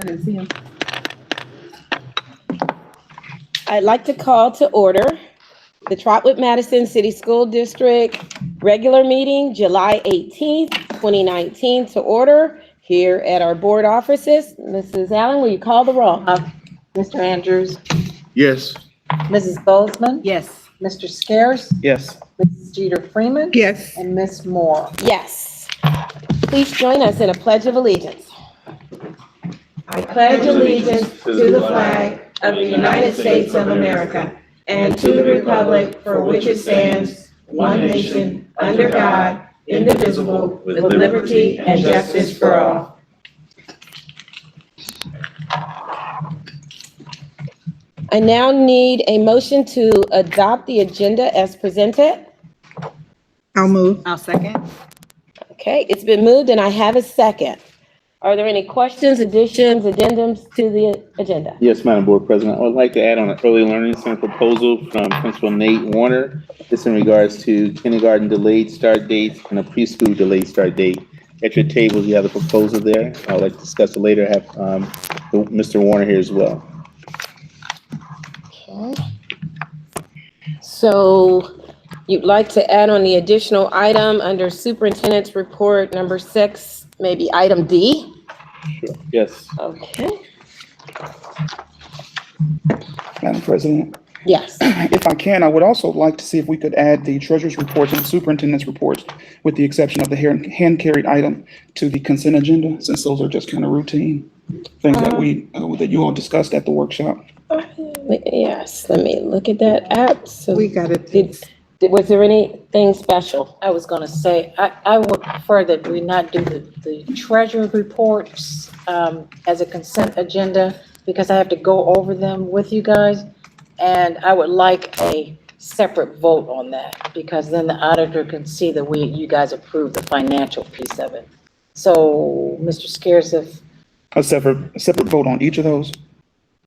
I didn't see him. I'd like to call to order the Trotwood-Madison City School District regular meeting, July 18th, 2019, to order here at our board offices. Mrs. Allen, will you call the roll? Mr. Andrews, Yes. Mrs. Bozeman, Yes. Mr. Scares, Yes. Mrs. Jeter Freeman, Yes. and Ms. Moore. Yes. Please join us in a pledge of allegiance. I pledge allegiance to the flag of the United States of America and to the republic for which it stands, one nation, under God, indivisible, with liberty and justice for all. I now need a motion to adopt the agenda as presented. I'll move. I'll second. Okay, it's been moved and I have a second. Are there any questions, additions, addendums to the agenda? Yes, Madam Board President, I would like to add on an early learning center proposal from Principal Nate Warner. This in regards to kindergarten delayed start dates and a preschool delayed start date. At your table, you have the proposal there. I would like to discuss it later. I have Mr. Warner here as well. Okay. So you'd like to add on the additional item under Superintendent's Report number 6, maybe item D? Sure. Yes. Okay, Madam President, yes. if I can, I would also like to see if we could add the treasurer's reports and superintendent's reports, with the exception of the hand-carried item, to the consent agenda, since those are just kind of routine things that you all discussed at the workshop. Yes, let me look at that app. So We got it. was there anything special? I was gonna say, I would prefer that we not do the treasurer reports as a consent agenda, because I have to go over them with you guys. And I would like a separate vote on that, because then the auditor can see that you guys approved the financial piece of it. So, Mr. Scares, A separate vote on each of those?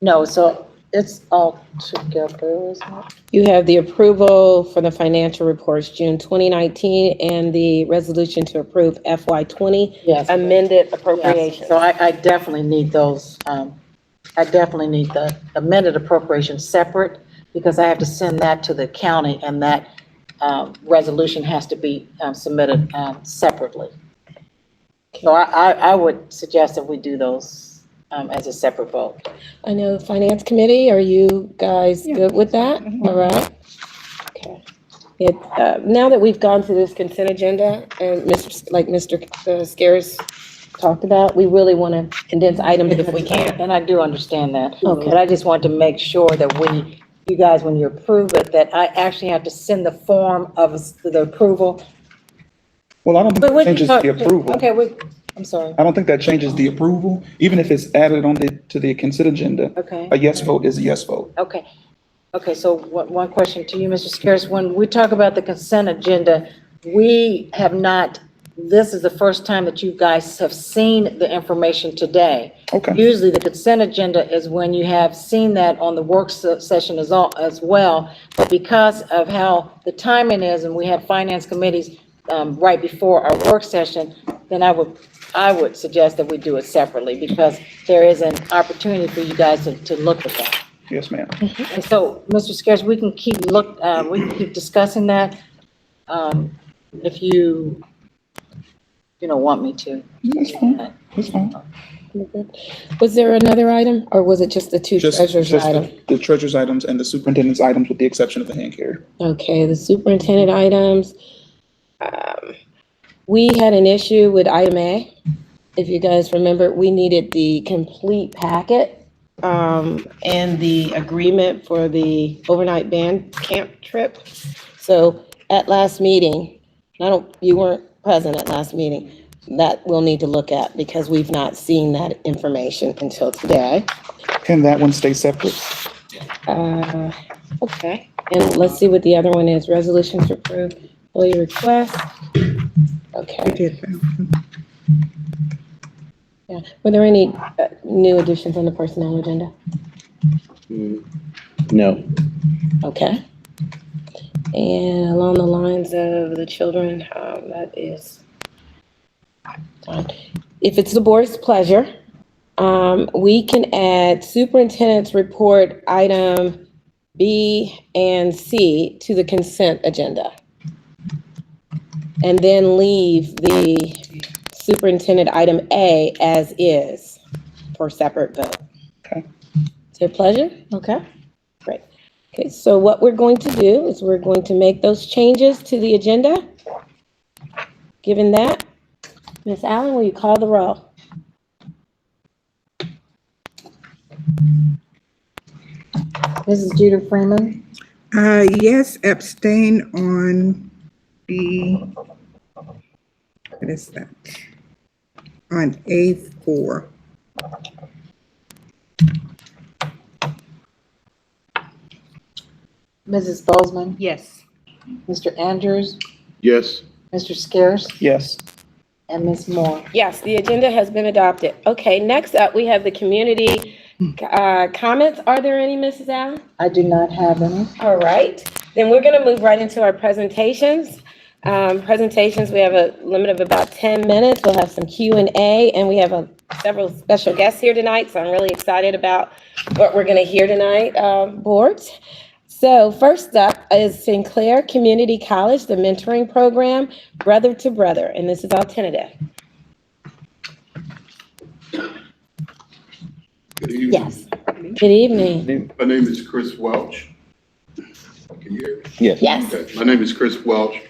no, so it's all together, isn't it? You have the approval for the financial reports, June 2019, and the resolution to approve FY20 Yes. amended Yes. appropriations. So I definitely need those, I definitely need the amended appropriation separate, because I have to send that to the county, and that resolution has to be submitted separately. So I would suggest that we do those as a separate vote. I know the Finance Committee, are you guys good with that? All right. Okay. Now that we've gone through this consent agenda, and Mr. Scares talked about, we really want to condense items if we can. And I do understand that. Okay. But I just want to make sure that you guys, when you approve it, that I actually have to send the form of the approval. Well, I don't think But that wait, changes the approval. Okay, I'm sorry. I don't think that changes the approval, even if it's added to the consent agenda. Okay. A yes vote is a yes vote. Okay. Okay, so one question to you, Mr. Scares. When we talk about the consent agenda, we have not, this is the first time that you guys have seen the information today. Okay. Usually the consent agenda is when you have seen that on the work session as well. But because of how the timing is, and we had finance committees right before our work session, then I would suggest that we do it separately, because there is an opportunity for you guys to look at that. Yes, ma'am. And so, Mr. Scares, we can keep discussing that, if you want me to. That's fine. That's fine. Was there another item, or was it just the two treasurer's items? The treasurer's items and the superintendent's items, with the exception of the hand carry. Okay, the superintendent items. We had an issue with item A. If you guys remember, we needed the complete packet and the agreement for the overnight band camp trip. So at last meeting, you weren't present at last meeting, that we'll need to look at, because we've not seen that information until today. Can that one stay separate? Okay, and let's see what the other one is. Resolution to approve employee request. Okay. Yeah. Were there any new additions on the personnel agenda? No. Okay. And along the lines of the children, that is fine. If it's the board's pleasure, We can add superintendent's report item B and C to the consent agenda. And then leave the superintendent item A as is for separate vote. Okay. Is it a pleasure? Okay. Great. Okay, so what we're going to do is we're going to make those changes to the agenda. Given that, Ms. Allen, will you call the roll? Mrs. Jeter Freeman, Yes, abstain on what is that? On A4. Mrs. Bozeman, Yes. Mr. Andrews, Yes. Mr. Scarce, Yes. and Ms. Moore. Yes, the agenda has been adopted. Okay, next up, we have the community comments. Are there any, Mrs. Allen? I do not have any. All right, then we're gonna move right into our presentations. Presentations, we have a limit of about 10 minutes. We'll have some Q&A, and we have several special guests here tonight, so I'm really excited about what we're gonna hear tonight, boards. So first up is Sinclair Community College, the mentoring program, Brother to Brother, and this is all tentative. Good evening. Yes. Good evening. My name is Chris Welch. Can you hear me? Yes. Yes. Okay. My name is Chris Welch.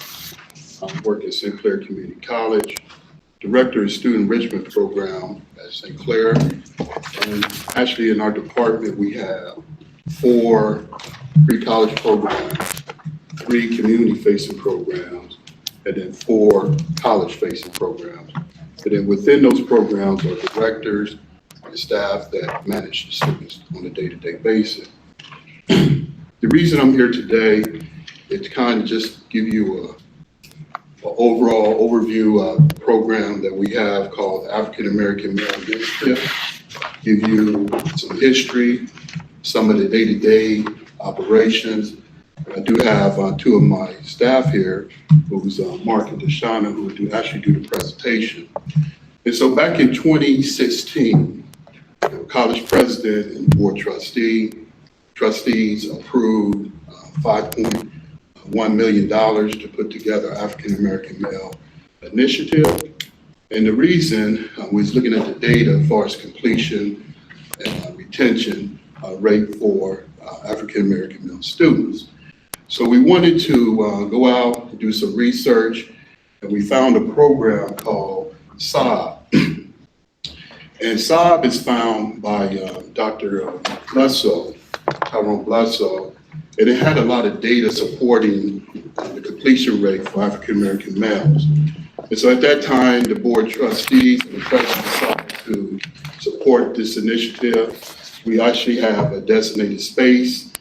I work at Sinclair Community College, Director of Student Enrichment Program at Sinclair. And actually in our department, we have 4 pre-college programs, 3 community-facing programs, and then 4 college-facing programs. And then within those programs are directors and staff that manage the students on a day-to-day basis. The reason I'm here today is to kind of just give you an overall overview of the program that we have called African American Male Leadership, give you some history, some of the day-to-day operations. I do have 2 of my staff here, who's Mark and Deshauna, who do actually do the presentation. And so back in 2016, the college president and board trustees approved $5.1 million to put together African American Male Initiative. And the reason was looking at the data as far as completion and retention rate for African American male students. So we wanted to go out and do some research, and we found a program called SOB. And SOB is found by Dr. Bledsoe, Tyrone Bledsoe, and it had a lot of data supporting the completion rate for African American males. And so at that time, the board trustees and the president decided to support this initiative. We actually have a designated space.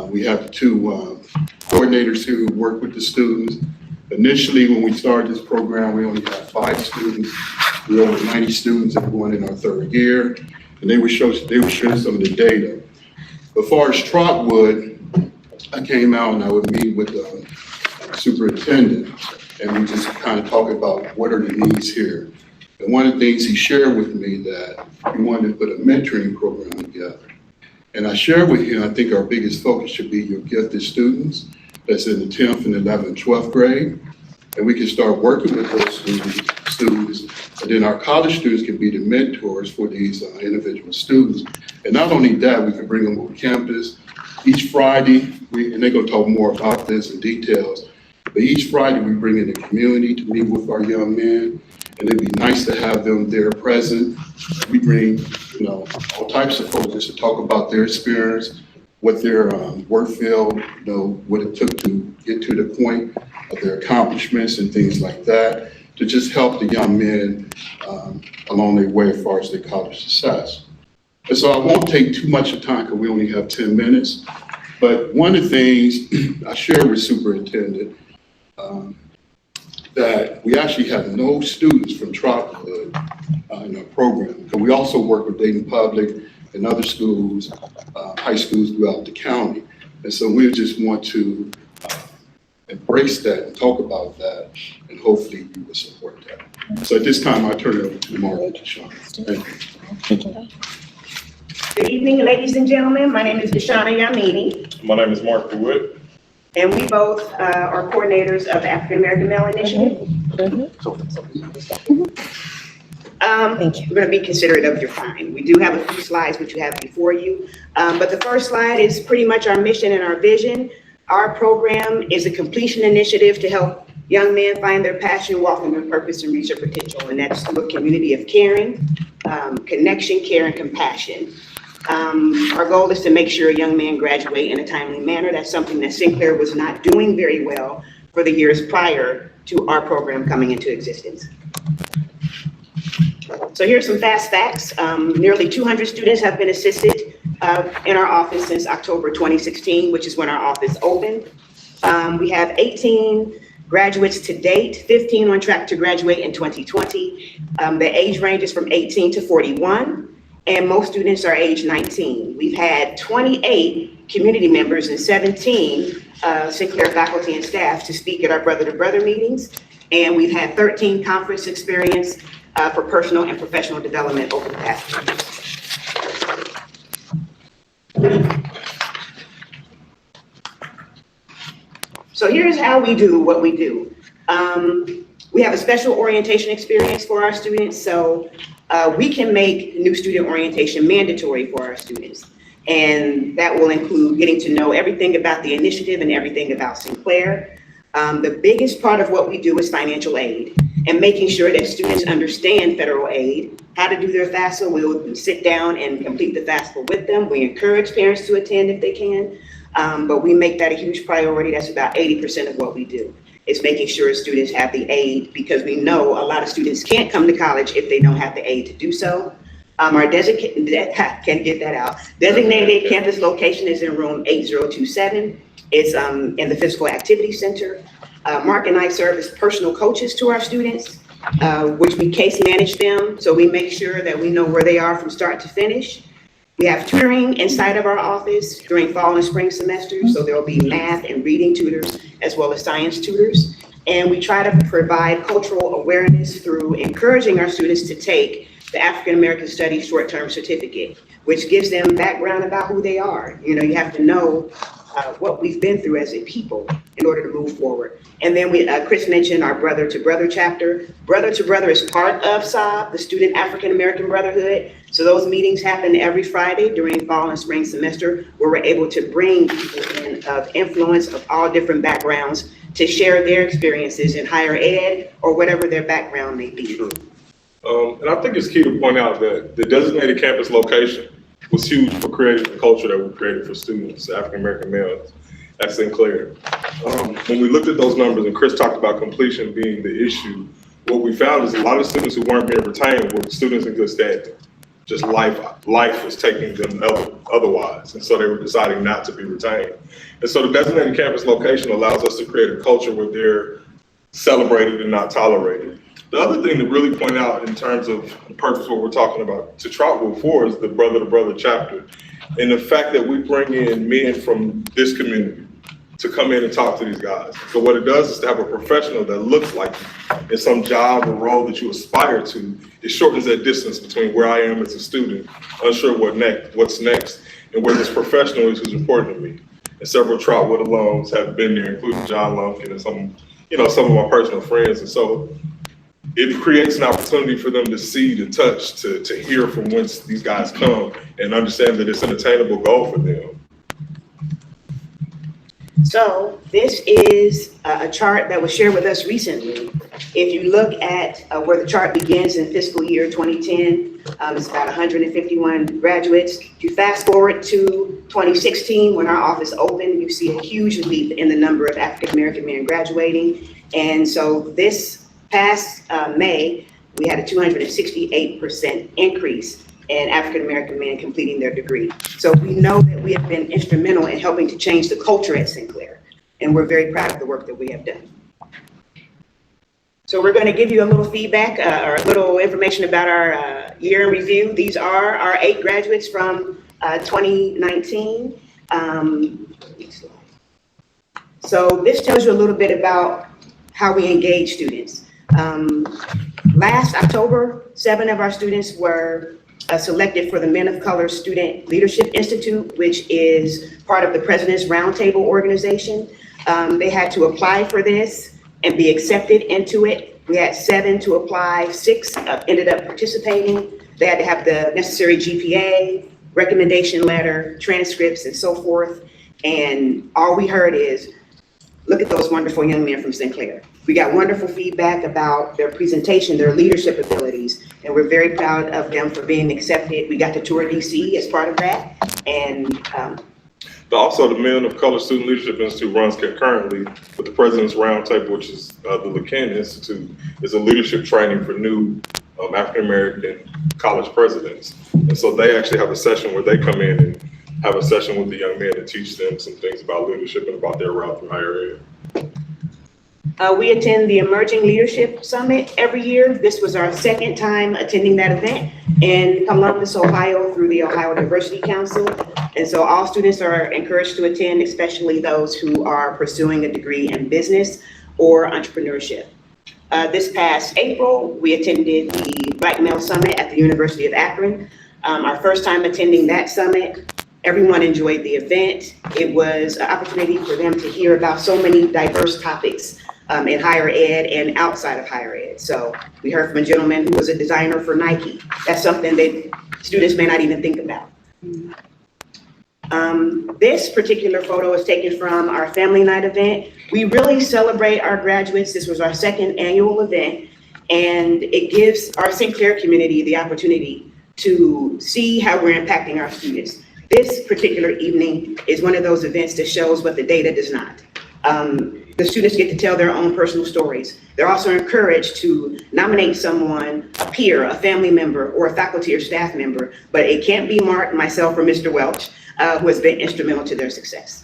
We have 2 coordinators here who work with the students. Initially, when we started this program, we only had 5 students. We were over 90 students that were going in our 3rd year, and they would show some of the data. As far as Trotwood, I came out and I would meet with the superintendent, and we just kind of talk about what are the needs here. And one of the things he shared with me that he wanted to put a mentoring program together. And I shared with him, I think our biggest focus should be your gifted students that's in the 10th and 11th and 12th grade. And we can start working with those students. And then our college students can be the mentors for these individual students. And not only that, we can bring them on campus. Each Friday, and they're gonna talk more about this in details, but each Friday we bring in the community to meet with our young men. And it'd be nice to have them there present. We bring, all types of folks just to talk about their experience, what their work field, what it took to get to the point of their accomplishments and things like that, to just help the young men along their way as far as their college success. And so I won't take too much of time because we only have 10 minutes. But one of the things I shared with superintendent, that we actually have no students from Trotwood in our program. Because we also work with Dayton Public and other schools, high schools throughout the county. And so we just want to embrace that and talk about that, and hopefully you will support that. So at this time, I turn it over to Mark and Deshaun. Thank you. Good evening, ladies and gentlemen. My name is Deshauna Yamini, My name is Mark DeWitt. and we both are coordinators of the African American Male Initiative. Thank you. We're going to be considerate of your time. We do have a few slides which you have before you, but the first slide is pretty much our mission and our vision. Our program is a completion initiative to help young men find their passion, walk in their purpose, and reach their potential, and that's through a community of caring, connection, care, and compassion. Our goal is to make sure young men graduate in a timely manner. That's something that Sinclair was not doing very well for the years prior to our program coming into existence. So here's some fast facts. Nearly 200 students have been assisted in our office since October 2016, which is when our office opened. We have 18 graduates to date, 15 on track to graduate in 2020. The age range is from 18 to 41, and most students are age 19. We've had 28 community members and 17 Sinclair faculty and staff to speak at our brother-to-brother meetings, and we've had 13 conference experience for personal and professional development over the past 2 years. So here's how we do what we do. We have a special orientation experience for our students, so we can make new student orientation mandatory for our students. And that will include getting to know everything about the initiative and everything about Sinclair. The biggest part of what we do is financial aid and making sure that students understand federal aid, how to do their FAFSA. We'll sit down and complete the FAFSA with them. We encourage parents to attend if they can, but we make that a huge priority. That's about 80% of what we do. It's making sure students have the aid, because we know a lot of students can't come to college if they don't have the aid to do so. Our designated campus location is in room 8027. It's in the Physical Activity Center. Mark and I serve as personal coaches to our students, which we case manage them. So we make sure that we know where they are from start to finish. We have tutoring inside of our office during fall and spring semesters. So there'll be math and reading tutors as well as science tutors. And we try to provide cultural awareness through encouraging our students to take the African American Studies short-term certificate, which gives them background about who they are. You know, you have to know what we've been through as a people in order to move forward. And then Chris mentioned our Brother to Brother chapter. Brother to Brother is part of SOB, the Student African American Brotherhood. So those meetings happen every Friday during fall and spring semester, where we're able to bring people in of influence of all different backgrounds to share their experiences in higher ed or whatever their background may be. And I think it's key to point out that the designated campus location was huge for creating the culture that we created for students, African American males at Sinclair. When we looked at those numbers, and Chris talked about completion being the issue, what we found is a lot of students who weren't being retained were students in good standing. Just life was taking them otherwise, and so they were deciding not to be retained. And so the designated campus location allows us to create a culture where they're celebrated and not tolerated. The other thing to really point out in terms of the purpose of what we're talking about to Trotwood for is the Brother to Brother chapter, and the fact that we bring in men from this community to come in and talk to these guys. So what it does is to have a professional that looks like you in some job or role that you aspire to. It shortens that distance between where I am as a student, unsure what's next, and where this professional is who's important to me. And several Trotwood alums have been there, including John Lumpkin and some of my personal friends. And so it creates an opportunity for them to see, to touch, to hear from whence these guys come and understand that it's an attainable goal for them. So this is a chart that was shared with us recently. If you look at where the chart begins in fiscal year 2010, it's about 151 graduates. If you fast forward to 2016, when our office opened, you see a huge leap in the number of African American men graduating. And so this past May, we had a 268% increase in African American men completing their degree. So we know that we have been instrumental in helping to change the culture at Sinclair, and we're very proud of the work that we have done. So we're going to give you a little feedback or a little information about our year in review. These are our 8 graduates from 2019. So this tells you a little bit about how we engage students. Last October, 7 of our students were selected for the Men of Color Student Leadership Institute, which is part of the President's Roundtable organization. They had to apply for this and be accepted into it. We had 7 to apply, 6 ended up participating. They had to have the necessary GPA, recommendation letter, transcripts, and so forth. And all we heard is, look at those wonderful young men from Sinclair. We got wonderful feedback about their presentation, their leadership abilities, and we're very proud of them for being accepted. We got to tour DC as part of that. And Also, the Men of Color Student Leadership Institute runs concurrently with the President's Roundtable, which is the LeCann Institute, is a leadership training for new African-American college presidents. And so they actually have a session where they come in and have a session with the young men and teach them some things about leadership and about their route through higher ed. we attend the Emerging Leadership Summit every year. This was our 2nd time attending that event in Columbus, Ohio, through the Ohio Diversity Council. And so all students are encouraged to attend, especially those who are pursuing a degree in business or entrepreneurship. This past April, we attended the Black Male Summit at the University of Akron. Our first time attending that summit, everyone enjoyed the event. It was an opportunity for them to hear about so many diverse topics in higher ed and outside of higher ed. So we heard from a gentleman who was a designer for Nike. That's something that students may not even think about. This particular photo is taken from our family night event. We really celebrate our graduates. This was our 2nd annual event, and it gives our Sinclair community the opportunity to see how we're impacting our students. This particular evening is one of those events that shows what the data does not. The students get to tell their own personal stories. They're also encouraged to nominate someone, a peer, a family member, or a faculty or staff member, but it can't be Mark, myself, or Mr. Welch, who has been instrumental to their success.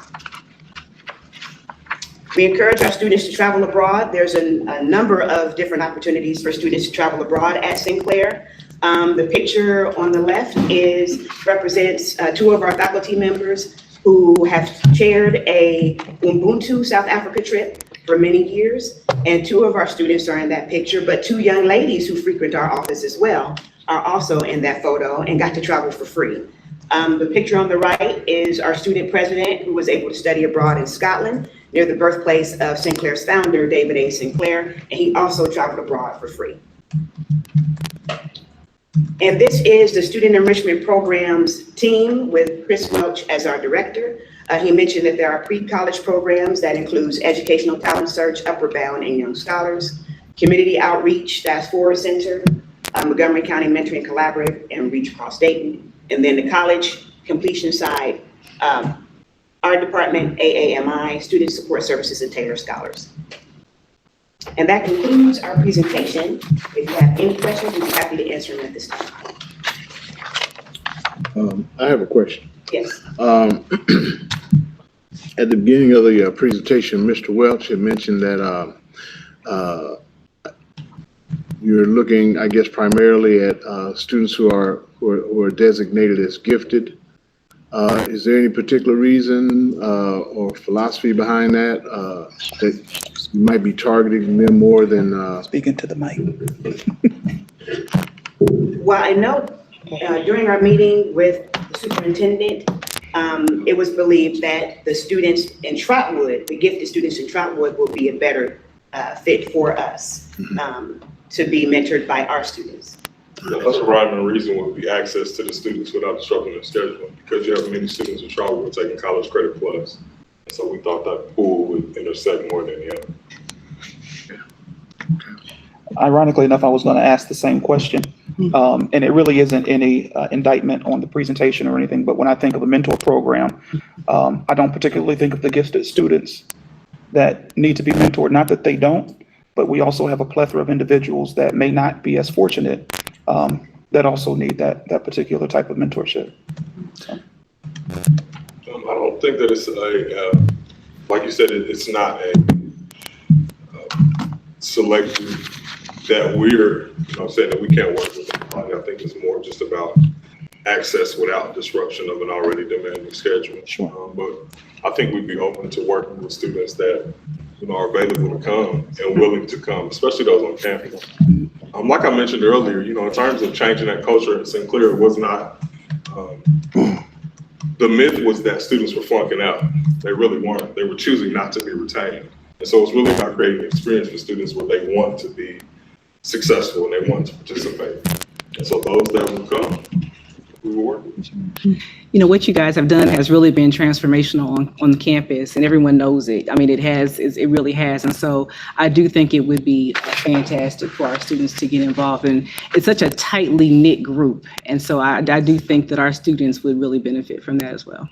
We encourage our students to travel abroad. There's a number of different opportunities for students to travel abroad at Sinclair. The picture on the left represents 2 of our faculty members who have chaired a Ubuntu South Africa trip for many years. And 2 of our students are in that picture, but 2 young ladies who frequent our office as well are also in that photo and got to travel for free. The picture on the right is our student president who was able to study abroad in Scotland, near the birthplace of Sinclair's founder, David A. Sinclair, and he also traveled abroad for free. And this is the Student Enrichment Programs team with Chris Welch as our director. He mentioned that there are pre-college programs that includes Educational Talent Search, Upward Bound, and Young Scholars, Community Outreach, Fast Forward Center, Montgomery County Mentoring Collaborative, and Reach Across Dayton. And then the college completion side, our department, AAMI, Student Support Services, and Taylor Scholars. And that concludes our presentation. If you have any questions, we'd be happy to answer them at this time. I have a question. Yes. At the beginning of the presentation, Mr. Welch had mentioned that you're looking, I guess, primarily at students who are designated as gifted. Is there any particular reason or philosophy behind that that you might be targeting them more than? Speaking to the mic. Well, I know during our meeting with the superintendent, it was believed that the students in Trotwood, the gifted students in Trotwood, will be a better fit for us to be mentored by our students. That's a rhyme and reason would be access to the students without disrupting their schedule, because you have many students in Trotwood taking College Credit Plus. So we thought that pool would intersect more than the other. Ironically enough, I was going to ask the same question. And it really isn't any indictment on the presentation or anything, but when I think of a mentor program, I don't particularly think of the gifted students that need to be mentored. Not that they don't, but we also have a plethora of individuals that may not be as fortunate that also need that particular type of mentorship. So. I don't think that it's like you said, it's not a selective that we're, saying that we can't work with anybody. I think it's more just about access without disruption of an already demanding schedule. Sure. But I think we'd be open to working with students that are available to come and willing to come, especially those on campus. Like I mentioned earlier, in terms of changing that culture at Sinclair, it was not, the myth was that students were flunking out. They really weren't. They were choosing not to be retained. And so it's really about creating an experience for students where they want to be successful and they want to participate. And so those that will come, we will work with. What you guys have done has really been transformational on the campus, and everyone knows it. I mean, it really has. And so I do think it would be fantastic for our students to get involved. And it's such a tightly knit group. And so I do think that our students would really benefit from that as well.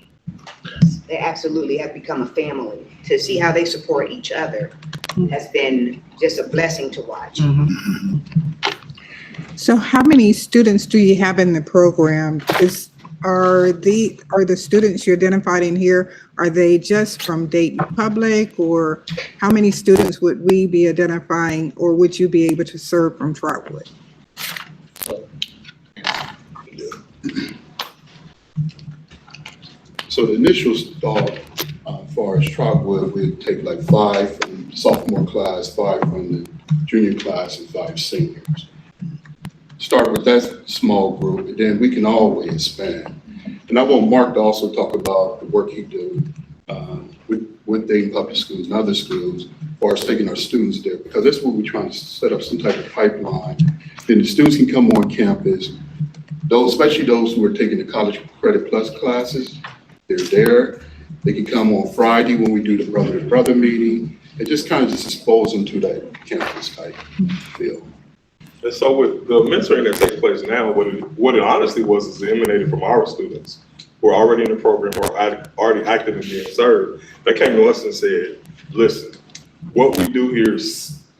They absolutely have become a family. To see how they support each other has been just a blessing to watch. So how many students do you have in the program? Are the students you identified in here, are they just from Dayton Public, or how many students would we be identifying, or would you be able to serve from Trotwood? So the initial thought, as far as Trotwood, we'd take like 5 from sophomore class, 5 from the junior class, and 5 seniors. Start with that small group, and then we can always expand. And I want Mark to also talk about the work he do with Dayton Public Schools and other schools, as far as taking our students there, because that's what we're trying to set up, some type of pipeline. Then the students can come on campus, especially those who are taking the College Credit Plus classes, they're there. They can come on Friday when we do the brother-to-brother meeting, and just kind of expose them to that campus type feel. And so with the mentoring that takes place now, what it honestly was is it emanated from our students who are already in the program, who are already active and being served. They came to us and said, listen, what we do here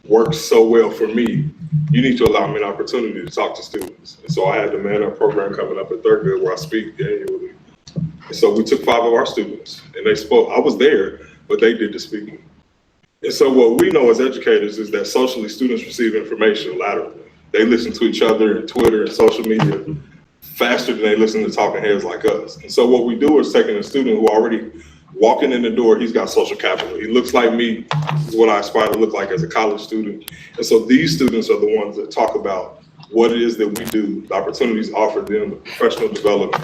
works so well for me. You need to allow me an opportunity to talk to students. And so I had the Man Up program coming up at Thurgood where I speak annually. And so we took 5 of our students and they spoke. I was there, but they did the speaking. And so what we know as educators is that socially students receive information laterally. They listen to each other and Twitter and social media faster than they listen to talking heads like us. And so what we do is taking a student who already walking in the door, he's got social capital. He looks like me. This is what I aspire to look like as a college student. And so these students are the ones that talk about what it is that we do, the opportunities offered them, the professional development,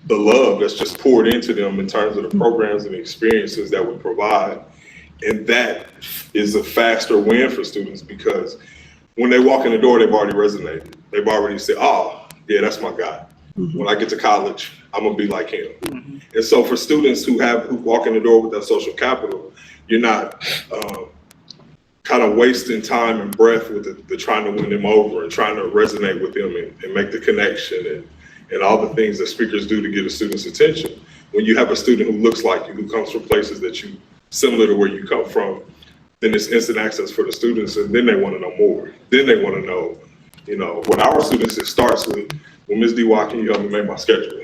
the love that's just poured into them in terms of the programs and the experiences that we provide. And that is a faster win for students because when they walk in the door, they've already resonated. They've already said, oh, yeah, that's my guy. When I get to college, I'm gonna be like him. And so for students who walk in the door with that social capital, you're not kind of wasting time and breath with the trying to win them over and trying to resonate with them and make the connection and all the things that speakers do to get a student's attention. When you have a student who looks like you, who comes from places that you similar to where you come from, then it's instant access for the students, and then they want to know more. Then they want to know, with our students, it starts with, well, Ms. DeWatt, can you help me make my schedule?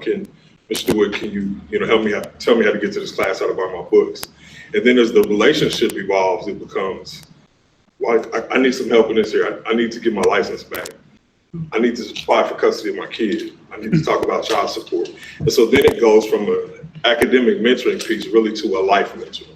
Can Mr. DeWitt, can you, tell me how to get to this class, how to buy my books? And then as the relationship evolves, it becomes, well, I need some help in this here. I need to get my license back. I need to apply for custody of my kid. I need to talk about child support. And so then it goes from an academic mentoring piece really to a life mentor.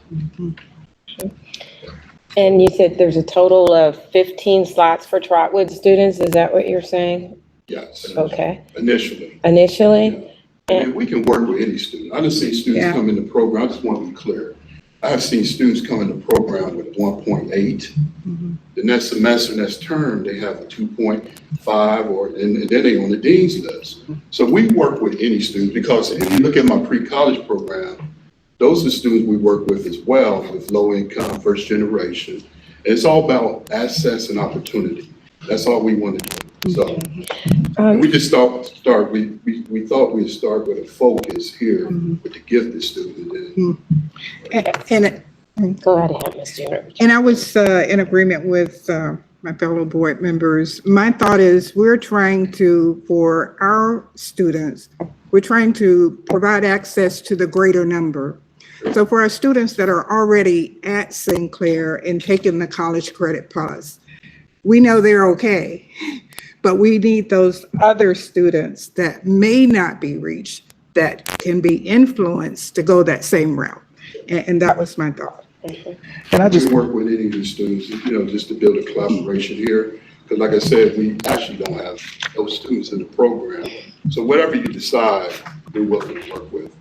And you said there's a total of 15 slots for Trotwood students. Is that what you're saying? Yes. Okay. Initially. Initially? Yeah. And we can work with any student. I just see students come in the program. I just want to be clear. I have seen students come in the program with 1.8. The next semester, next term, they have a 2.5, and then they on the dean's list. So we work with any student because if you look at my pre-college program, those are students we work with as well, with low income, first generation. And it's all about access and opportunity. That's all we want to do. So we just start. We thought we'd start with a focus here with the gifted student. Go right ahead, Ms. Jenner. And I was in agreement with my fellow board members. My thought is we're trying to, for our students, we're trying to provide access to the greater number. So for our students that are already at Sinclair and taking the College Credit Plus, we know they're okay, but we need those other students that may not be reached, that can be influenced to go that same route. And that was my thought. And I just, We work with any of the students, just to build a collaboration here. Because like I said, we actually don't have those students in the program. So whatever you decide, we're willing to work with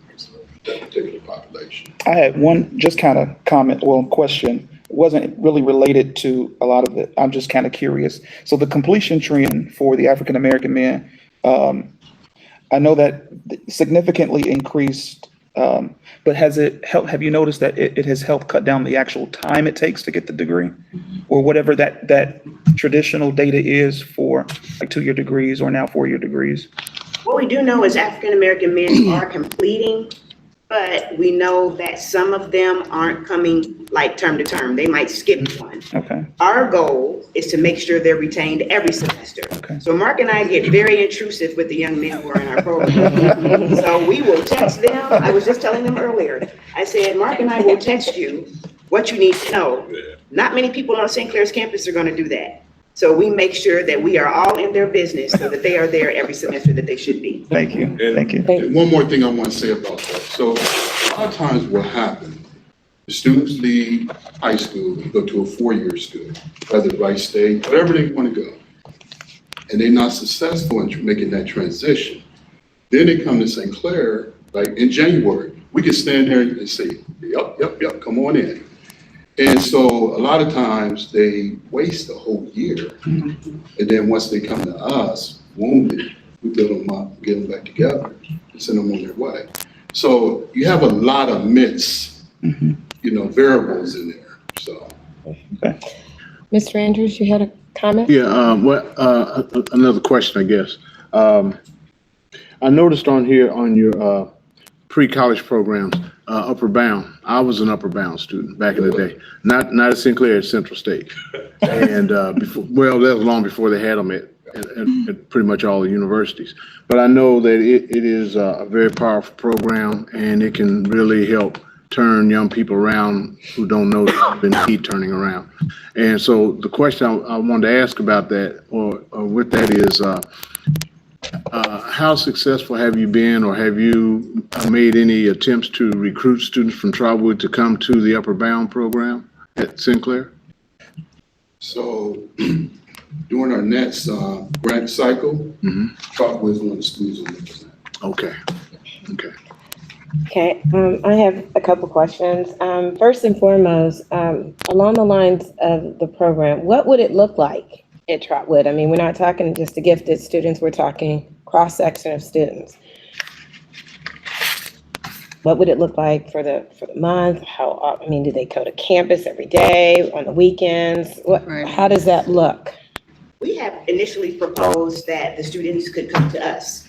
that particular population. I had one just kind of comment, well, question. It wasn't really related to a lot of it. I'm just kind of curious. So the completion trend for the African American men, I know that significantly increased, but has it helped, have you noticed that it has helped cut down the actual time it takes to get the degree? Or whatever that traditional data is for like 2-year degrees or now 4-year degrees? What we do know is African-American men are completing, but we know that some of them aren't coming like term to term. They might skip one. Okay, Our goal is to make sure they're retained every semester. Okay. So Mark and I get very intrusive with the young men who are in our program. So we will text them. I was just telling them earlier. I said, Mark and I will text you what you need to know. Not many people on St. Clair's campus are going to do that. So we make sure that we are all in their business so that they are there every semester that they should be. thank you, thank you. And one more thing I want to say about that. So a lot of times what happens, the students leave high school and go to a 4-year school, whether Rice State, whatever they want to go. And they're not successful in making that transition. Then they come to St. Clair, like in January, we can stand there and say, yep, come on in. And so a lot of times they waste a whole year. And then once they come to us, wounded, we build them up, get them back together, and send them on their way. So you have a lot of myths, variables in there, so. Mr. Andrews, you had a comment? Yeah, another question, I guess. I noticed on here on your pre-college programs, Upper Bound. I was an Upper Bound student back in the day, not at St. Clair, at Central State. And that was long before they had them at pretty much all the universities. But I know that it is a very powerful program, and it can really help turn young people around who don't know they need turning around. And so the question I wanted to ask about that, or with that is, how successful have you been, or have you made any attempts to recruit students from Trotwood to come to the Upper Bound program at Sinclair? So during our next grant cycle, Trotwood is one of the schools we're looking at. Okay. Okay, I have a couple questions. First and foremost, along the lines of the program, what would it look like at Trotwood? I mean, we're not talking just the gifted students, we're talking cross-section of students. What would it look like for the month? Do they go to campus every day, on the weekends? How does that look? We have initially proposed that the students could come to us.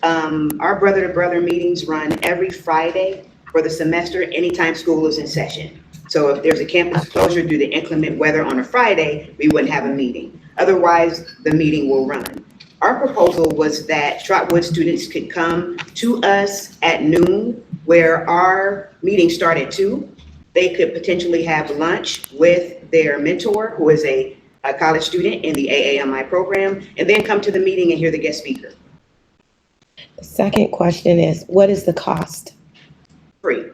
Our brother-to-brother meetings run every Friday for the semester, anytime school is in session. So if there's a campus closure due to inclement weather on a Friday, we wouldn't have a meeting. Otherwise, the meeting will run. Our proposal was that Trotwood students could come to us at noon, where our meeting started at 2. They could potentially have lunch with their mentor, who is a college student in the AAMI program, and then come to the meeting and hear the guest speaker. The second question is, what is the cost? Free.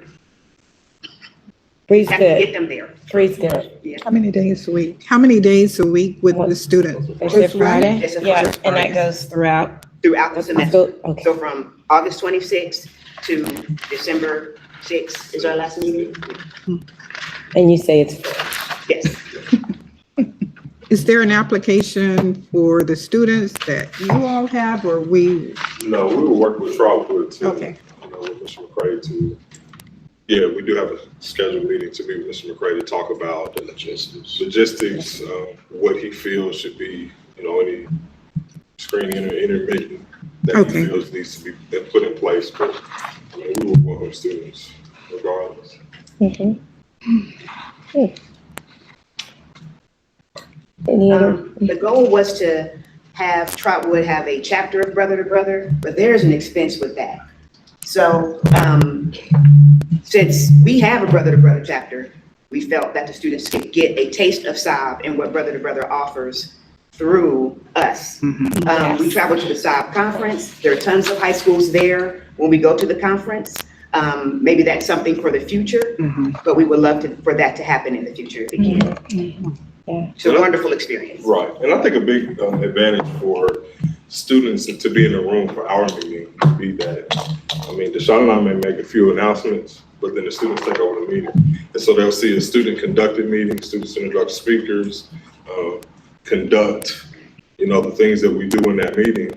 Free's Have to get good. them there. Free's good. How many days a week? How many days a week with the student? Is it Friday? It's a Yeah, Friday. and that goes throughout. Throughout the semester. Okay. So from August 26th to December 6th is our last meeting. And you say it's, Yes. Is there an application for the students that you all have, or we? No, we will work with Trotwood to, Okay. with Mr. McCray to, we do have a scheduled meeting to meet with Mr. McCray to talk about the logistics, what he feels should be, any screening or intermittent that Okay. he feels needs to be put in place. But we will welcome students regardless. any other? The goal was to have Trotwood have a chapter of Brother to Brother, but there's an expense with that. So since we have a Brother to Brother chapter, we felt that the students could get a taste of SOB and what Brother to Brother offers through us. We travel to the SOB conference. There are tons of high schools there when we go to the conference. Maybe that's something for the future, but we would love for that to happen in the future if it can. It's a wonderful experience. Right, and I think a big advantage for students to be in the room for our meeting would be that, I mean, Deshaun and I may make a few announcements, but then the students take over the meeting. And so they'll see a student-conducted meeting, students introduce speakers, conduct, the things that we do in that meeting.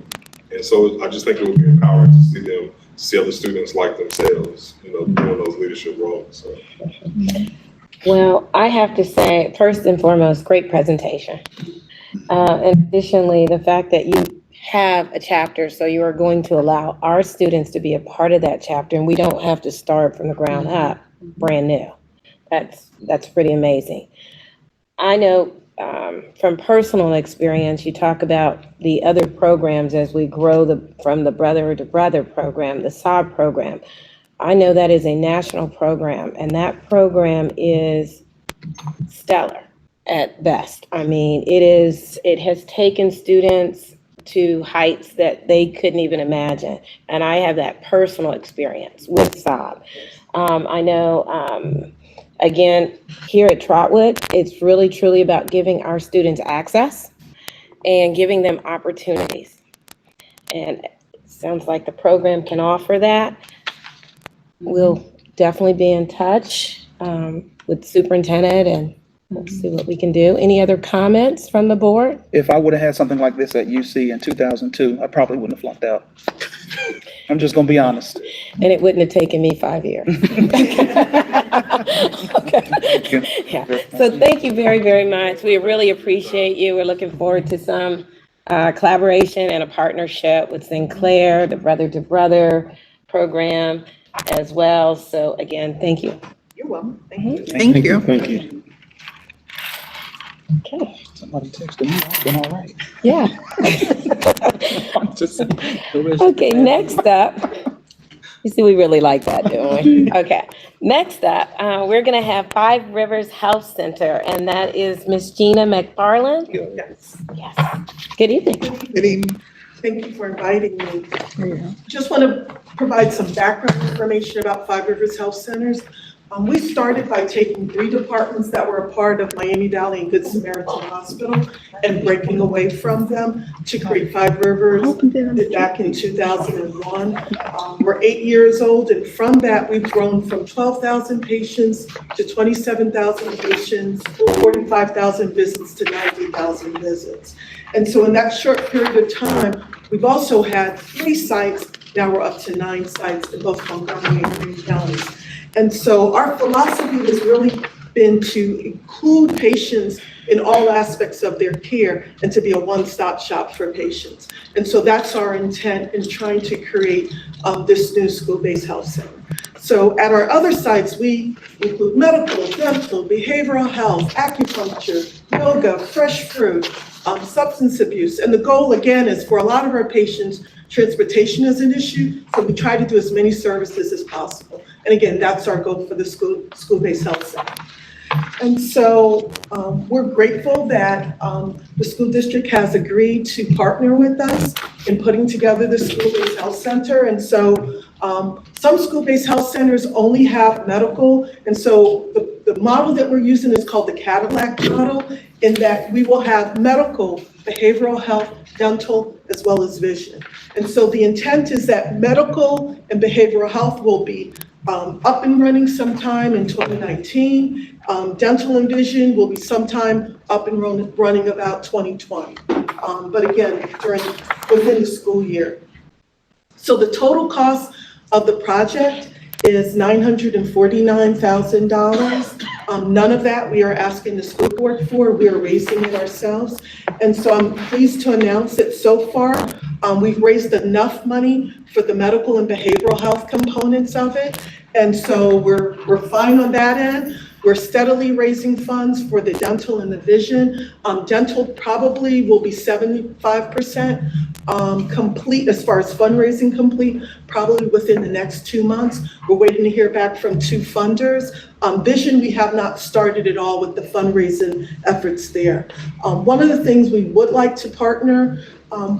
And so I just think it would be empowering to see them, see other students like themselves, doing those leadership roles, so. Well, I have to say, first and foremost, great presentation. And additionally, the fact that you have a chapter, so you are going to allow our students to be a part of that chapter, and we don't have to start from the ground up, brand new. That's pretty amazing. I know from personal experience, you talk about the other programs as we grow from the Brother to Brother program, the SOB program. I know that is a national program, and that program is stellar at best. I mean, it has taken students to heights that they couldn't even imagine. And I have that personal experience with SOB. I know, again, here at Trotwood, it's really truly about giving our students access and giving them opportunities. And it sounds like the program can offer that. We'll definitely be in touch with superintendent and we'll see what we can do. Any other comments from the board? If I would have had something like this at UC in 2002, I probably wouldn't have flunked out. I'm just gonna be honest. And it wouldn't have taken me 5 years. Okay. Yeah. So thank you very, very much. We really appreciate you. We're looking forward to some collaboration and a partnership with Sinclair, the Brother to Brother program as well. So again, thank you. You're welcome. Thank you. Thank you. Thank you. Okay. Somebody texted me, I've been all right. Yeah. Okay, next up, you see, we really like that, don't we? Okay, next up, we're gonna have Five Rivers Health Center, and that is Miss Gina McFarland. Yes. Yes. Good evening. Good evening. Thank you for inviting me. Just want to provide some background information about Five Rivers Health Centers. We started by taking 3 departments that were a part of Miami-Dade and Good Samaritan Hospital and breaking away from them to create Five Rivers back in 2001. We're 8 years old, and from that, we've grown from 12,000 patients to 27,000 patients, 45,000 visits to 90,000 visits. And so in that short period of time, we've also had 3 sites. Now we're up to 9 sites in both Montgomery and Greene counties. And so our philosophy has really been to include patients in all aspects of their care and to be a one-stop shop for patients. And so that's our intent in trying to create this new school-based health center. So at our other sites, we include medical, dental, behavioral health, acupuncture, yoga, fresh fruit, substance abuse. And the goal, again, is for a lot of our patients, transportation is an issue, so we try to do as many services as possible. And again, that's our goal for the school-based health center. And so we're grateful that the school district has agreed to partner with us in putting together the school-based health center. And so some school-based health centers only have medical. And so the model that we're using is called the Cadillac model, in that we will have medical, behavioral health, dental, as well as vision. And so the intent is that medical and behavioral health will be up and running sometime in 2019. Dental and vision will be sometime up and running about 2020. But again, within the school year. So the total cost of the project is $949,000. None of that we are asking the school board for. We are raising it ourselves. And so I'm pleased to announce that so far, we've raised enough money for the medical and behavioral health components of it. And so we're fine on that end. We're steadily raising funds for the dental and the vision. Dental probably will be 75% complete as far as fundraising complete, probably within the next 2 months. We're waiting to hear back from 2 funders. Vision, we have not started at all with the fundraising efforts there. One of the things we would like to partner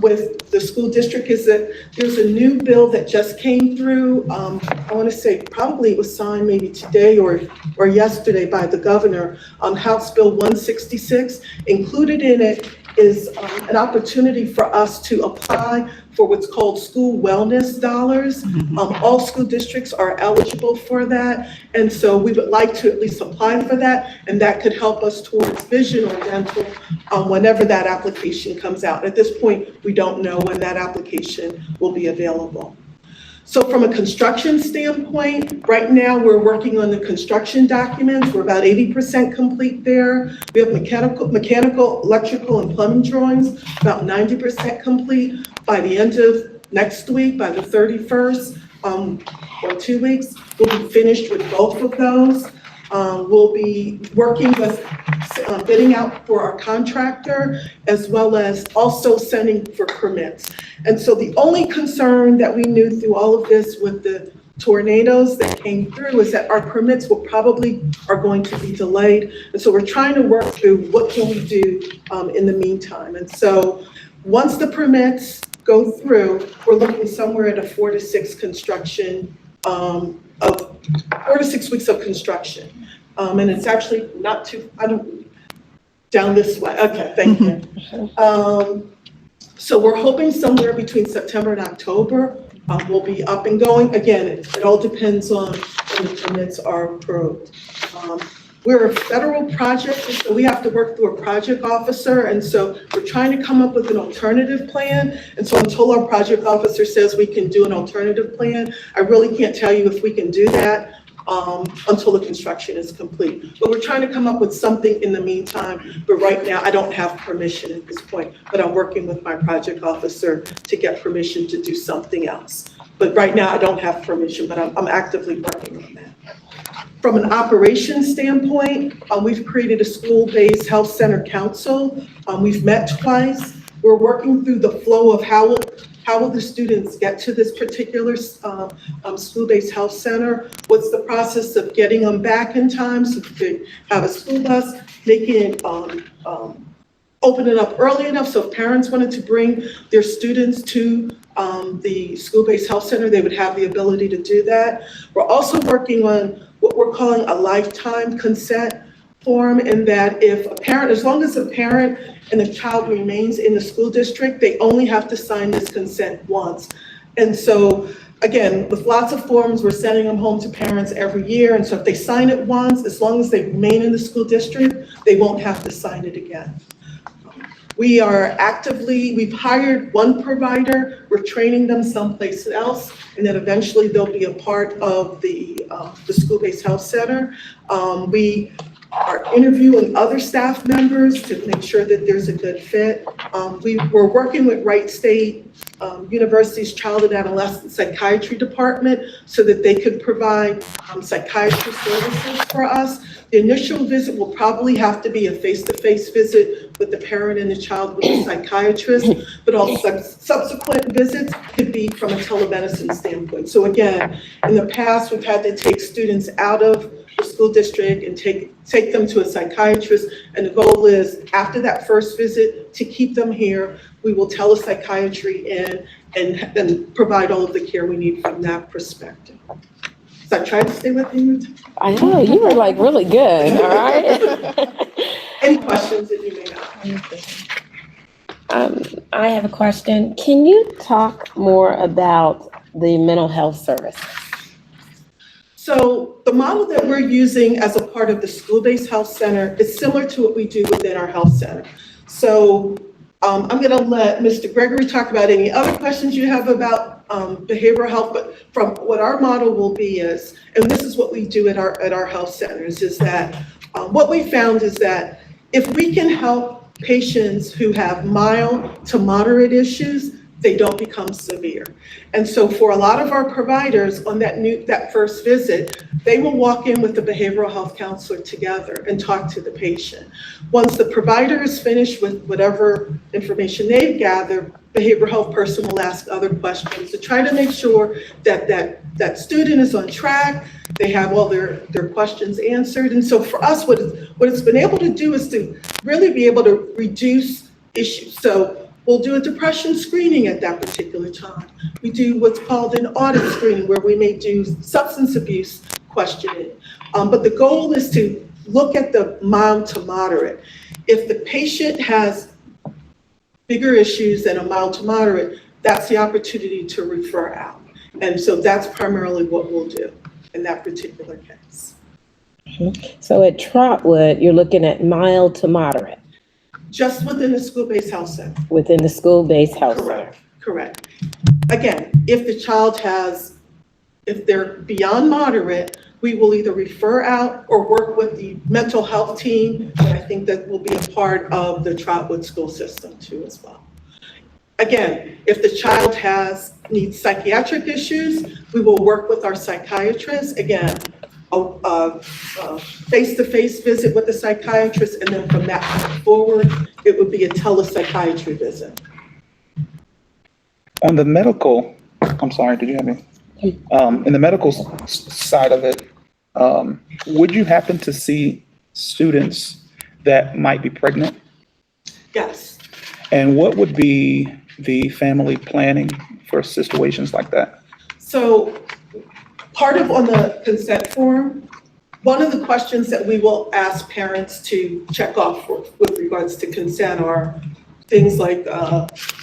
with the school district is that there's a new bill that just came through. I want to say probably it was signed maybe today or yesterday by the governor, House Bill 166. Included in it is an opportunity for us to apply for what's called school wellness dollars. All school districts are eligible for that. And so we would like to at least apply for that. And that could help us towards vision or dental whenever that application comes out. At this point, we don't know when that application will be available. So from a construction standpoint, right now we're working on the construction documents. We're about 80% complete there. We have mechanical, electrical, and plumbing drawings, about 90% complete. By the end of next week, by the 31st, or 2 weeks, we'll be finished with both of those. We'll be working with bidding out for our contractor, as well as also sending for permits. And so the only concern that we knew through all of this with the tornadoes that came through is that our permits are going to be delayed. And so we're trying to work through what can we do in the meantime. And so once the permits go through, we're looking somewhere at a 4 to 6 construction of 4 to 6 weeks of construction. And it's actually not too, down this way. Okay, thank you. So we're hoping somewhere between September and October, we'll be up and going. Again, it all depends on when the permits are approved. We're a federal project, so we have to work through a project officer. And so we're trying to come up with an alternative plan. And so until our project officer says we can do an alternative plan, I really can't tell you if we can do that until the construction is complete. But we're trying to come up with something in the meantime. But right now, I don't have permission at this point, but I'm working with my project officer to get permission to do something else. But right now, I don't have permission, but I'm actively working on that. From an operations standpoint, we've created a school-based health center council. We've met twice. We're working through the flow of how will the students get to this particular school-based health center? What's the process of getting them back in time so they have a school bus, making it, open it up early enough so if parents wanted to bring their students to the school-based health center, they would have the ability to do that. We're also working on what we're calling a lifetime consent form, in that if a parent, as long as a parent and the child remains in the school district, they only have to sign this consent once. And so, again, with lots of forms, we're sending them home to parents every year. And so if they sign it once, as long as they remain in the school district, they won't have to sign it again. We are we've hired one provider, we're training them someplace else, and then eventually they'll be a part of the school-based health center. We are interviewing other staff members to make sure that there's a good fit. We're working with Wright State University's Child and Adolescent Psychiatry Department so that they could provide psychiatry services for us. The initial visit will probably have to be a face-to-face visit with the parent and the child with a psychiatrist, but all subsequent visits could be from a telemedicine standpoint. So again, in the past, we've had to take students out of the school district and take them to a psychiatrist. And the goal is, after that first visit, to keep them here. We will telepsychiatry in and provide all of the care we need from that perspective. So I tried to stay within your time. I know, you were like really good, all right? Any questions that you may have? I have a question. Can you talk more about the mental health service? So the model that we're using as a part of the school-based health center is similar to what we do within our health center. So I'm going to let Mr. Gregory talk about any other questions you have about behavioral health, but from what our model will be is, and this is what we do at our health centers, is that what we found is that if we can help patients who have mild to moderate issues, they don't become severe. And so for a lot of our providers on that first visit, they will walk in with the behavioral health counselor together and talk to the patient. Once the provider is finished with whatever information they've gathered, behavioral health person will ask other questions to try to make sure that student is on track, they have all their questions answered. And so for us, what it's been able to do is to really be able to reduce issues. So we'll do a depression screening at that particular time. We do what's called an audit screening, where we may do substance abuse questioning. But the goal is to look at the mild to moderate. If the patient has bigger issues than a mild to moderate, that's the opportunity to refer out. And so that's primarily what we'll do in that particular case. So at Trotwood, you're looking at mild to moderate Just within the school-based health center. within the school-based health center. Correct, correct. Again, if the child if they're beyond moderate, we will either refer out or work with the mental health team. And I think that will be a part of the Trotwood school system too as well. Again, if the child needs psychiatric issues, we will work with our psychiatrist. Again, a face-to-face visit with the psychiatrist, and then from that point forward, it would be a telepsychiatry visit. On the medical, I'm sorry, did you have any? In the medical side of it, would you happen to see students that might be pregnant? Yes. And what would be the family planning for situations like that? So part of on the consent form, one of the questions that we will ask parents to check off with regards to consent are things like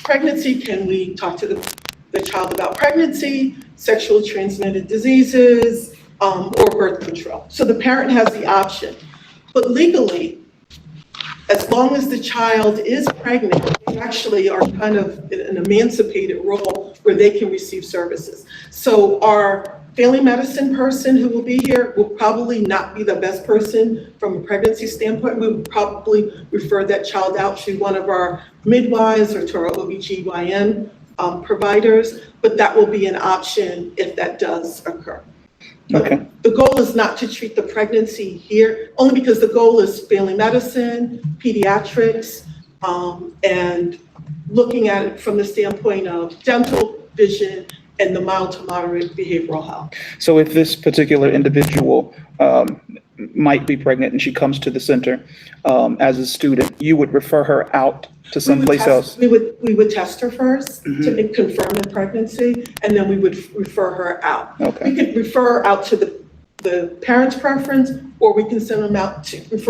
pregnancy. Can we talk to the child about pregnancy, sexually transmitted diseases, or birth control? So the parent has the option. But legally, as long as the child is pregnant, they actually are kind of in an emancipated role where they can receive services. So our family medicine person who will be here will probably not be the best person from a pregnancy standpoint. We would probably refer that child out to one of our midwives or to our OBGYN providers, but that will be an option if that does occur. Okay. The goal is not to treat the pregnancy here, only because the goal is family medicine, pediatrics, and looking at it from the standpoint of dental, vision, and the mild to moderate behavioral health. So if this particular individual might be pregnant and she comes to the center as a student, you would refer her out to someplace else? We would test her first to confirm the pregnancy, and then we would refer her out. Okay. We could refer out to the parent's preference, or we can refer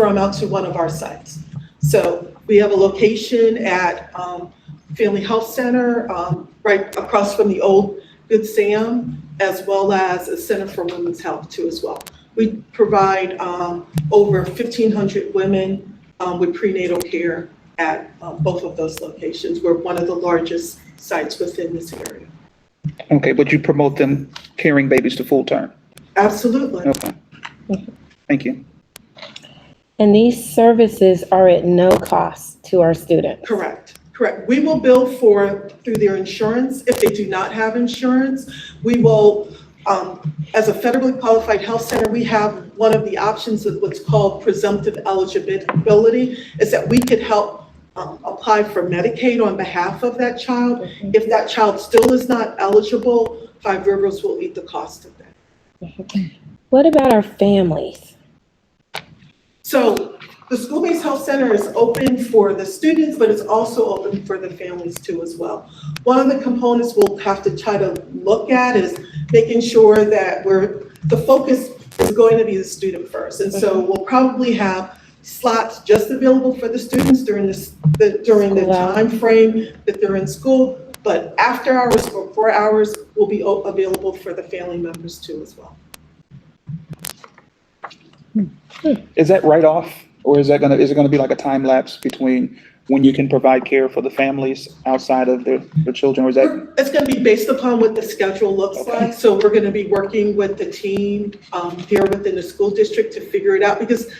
them out to one of our sites. So we have a location at Family Health Center, right across from the old Good Sam, as well as a Center for Women's Health too as well. We provide over 1,500 women with prenatal care at both of those locations. We're one of the largest sites within this area. Okay, but you promote them carrying babies to full term? Absolutely. Okay. Thank you. And these services are at no cost to our students. Correct. We will bill through their insurance. If they do not have insurance, we will, as a federally qualified health center, we have one of the options of what's called presumptive eligibility, is that we could help apply for Medicaid on behalf of that child. If that child still is not eligible, Five Rivers will eat the cost of that. What about our families? So the school-based health center is open for the students, but it's also open for the families too as well. One of the components we'll have to try to look at is making sure that the focus is going to be the student first. And so we'll probably have slots just available for the students during the time frame that they're in school, but after hours or 4 hours will be available for the family members too as well. Is that right off, or is it gonna be like a time lapse between when you can provide care for the families outside of the children, or is that? It's gonna be based upon what the schedule looks like. So we're gonna be working with the team here within the school district to figure it out, because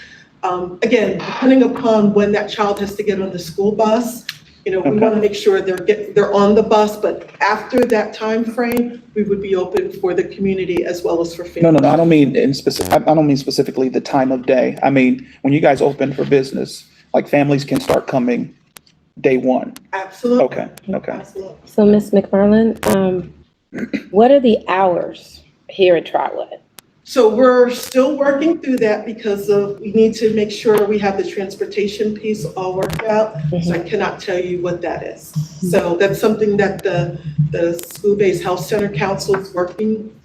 again, depending upon when that child has to get on the school bus, You know, we Okay. want to make sure they're on the bus, but after that time frame, we would be open for the community as well as for families. No, I don't mean in specific, I don't mean specifically the time of day. I mean, when you guys open for business, like families can start coming day one. Absolutely. Okay, okay. Absolutely. So Ms. McFarland, what are the hours here at Trotwood? So we're still working through that because we need to make sure we have the transportation piece all worked out. So I cannot tell you what that is. So that's something that the School-Based Health Center Council is working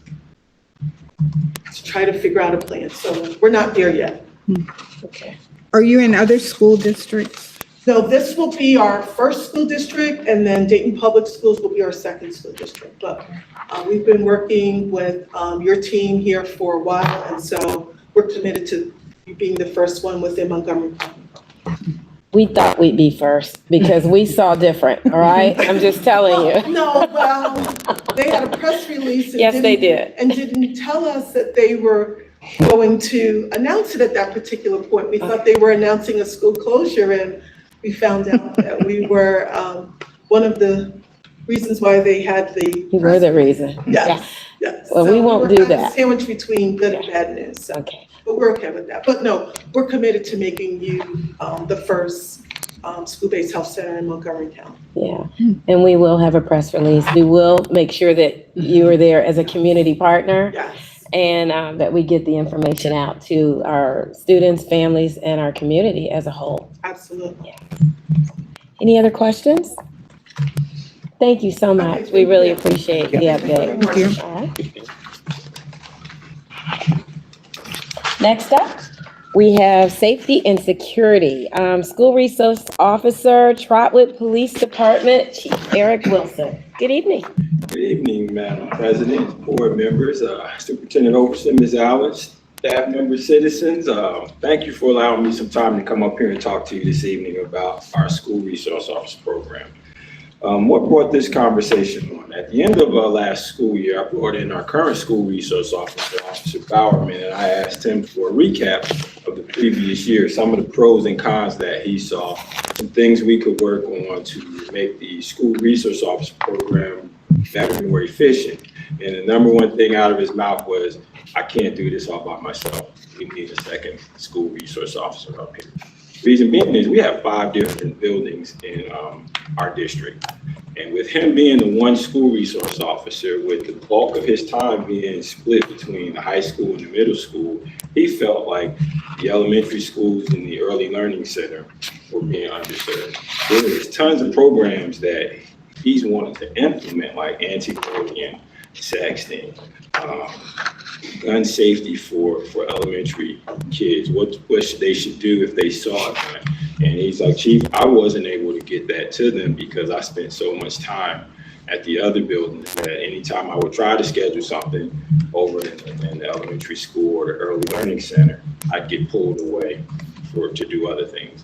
to try to figure out a plan. So we're not there yet. Okay. Are you in other school districts? So this will be our first school district, and then Dayton Public Schools will be our second school district. But we've been working with your team here for a while, and so we're committed to you being the first one within Montgomery County. We thought we'd be first because we saw different, all right? I'm just telling you. No, well, they had a press release. And Yes, they did. And didn't tell us that they were going to announce it at that particular point. We thought they were announcing a school closure, and we found out that we were one of the reasons why they had the. You were the reason. Yes, yes. Well, we So won't we're do kind of that. sandwiched between good and bad news. So. Okay. But we're okay with that. But no, we're committed to making you the first school-based health center in Montgomery County. Yeah, and we will have a press release. We will make sure that you are there as a community partner. Yes. And that we get the information out to our students, families, and our community as a whole. Absolutely. Any other questions? Thank you so much. We really appreciate the update. Thank you. All right. Next up, we have safety and security. School Resource Officer, Trotwood Police Department, Chief Eric Wilson. Good evening. Good evening, Madam President, board members, Superintendent Overson, Ms. Allen, staff members, citizens. Thank you for allowing me some time to come up here and talk to you this evening about our School Resource Officer program. What brought this conversation on? At the end of last school year, I brought in our current School Resource Officer, Officer Bowerman, and I asked him for a recap of the previous year, some of the pros and cons that he saw, some things we could work on to make the School Resource Officer program better and more efficient. And the number one thing out of his mouth was, I can't do this all by myself. We need a second School Resource Officer up here. Reason being is we have 5 different buildings in our district. And with him being the one school resource officer, with the bulk of his time being split between the high school and the middle school, he felt like the elementary schools and the early learning center were being underserved. There's tons of programs that he's wanted to implement, like anti-bullying, sexting, gun safety for elementary kids, what they should do if they saw it. And he's like, Chief, I wasn't able to get that to them because I spent so much time at the other buildings that anytime I would try to schedule something over in the elementary school or the early learning center, I'd get pulled away to do other things.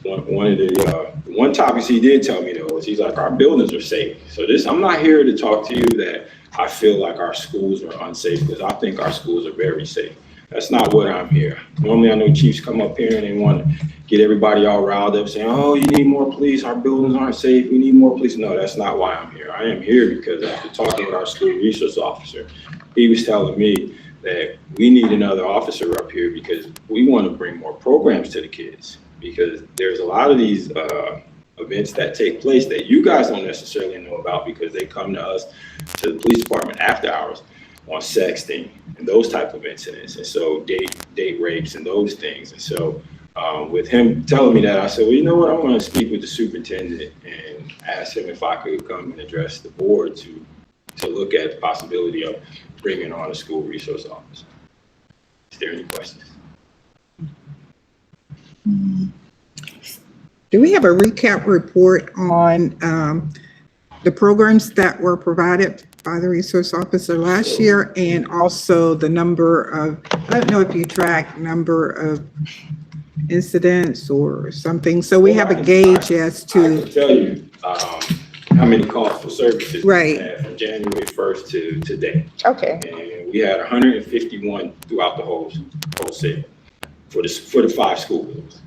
One of the one topics he did tell me though was he's like, our buildings are safe. So I'm not here to talk to you that I feel like our schools are unsafe, because I think our schools are very safe. That's not what I'm here. Normally I know chiefs come up here and they want to get everybody all riled up saying, oh, you need more police, our buildings aren't safe, we need more police. No, that's not why I'm here. I am here because after talking with our school resource officer, he was telling me that we need another officer up here because we want to bring more programs to the kids, because there's a lot of these events that take place that you guys don't necessarily know about because they come to us, to the police department after hours, on sexting and those type of incidents. And so date rapes and those things. And so with him telling me that, I said, well, you know what, I want to speak with the superintendent and ask him if I could come and address the board to look at the possibility of bringing on a school resource officer. Is there any questions? Do we have a recap report on the programs that were provided by the resource officer last year, and also the number of, I don't know if you track number of incidents or something, so we have a gauge as I to. can tell you how many calls for services Right. we had from January 1st to today. Okay. And we had 151 throughout the whole city for the 5 school buildings.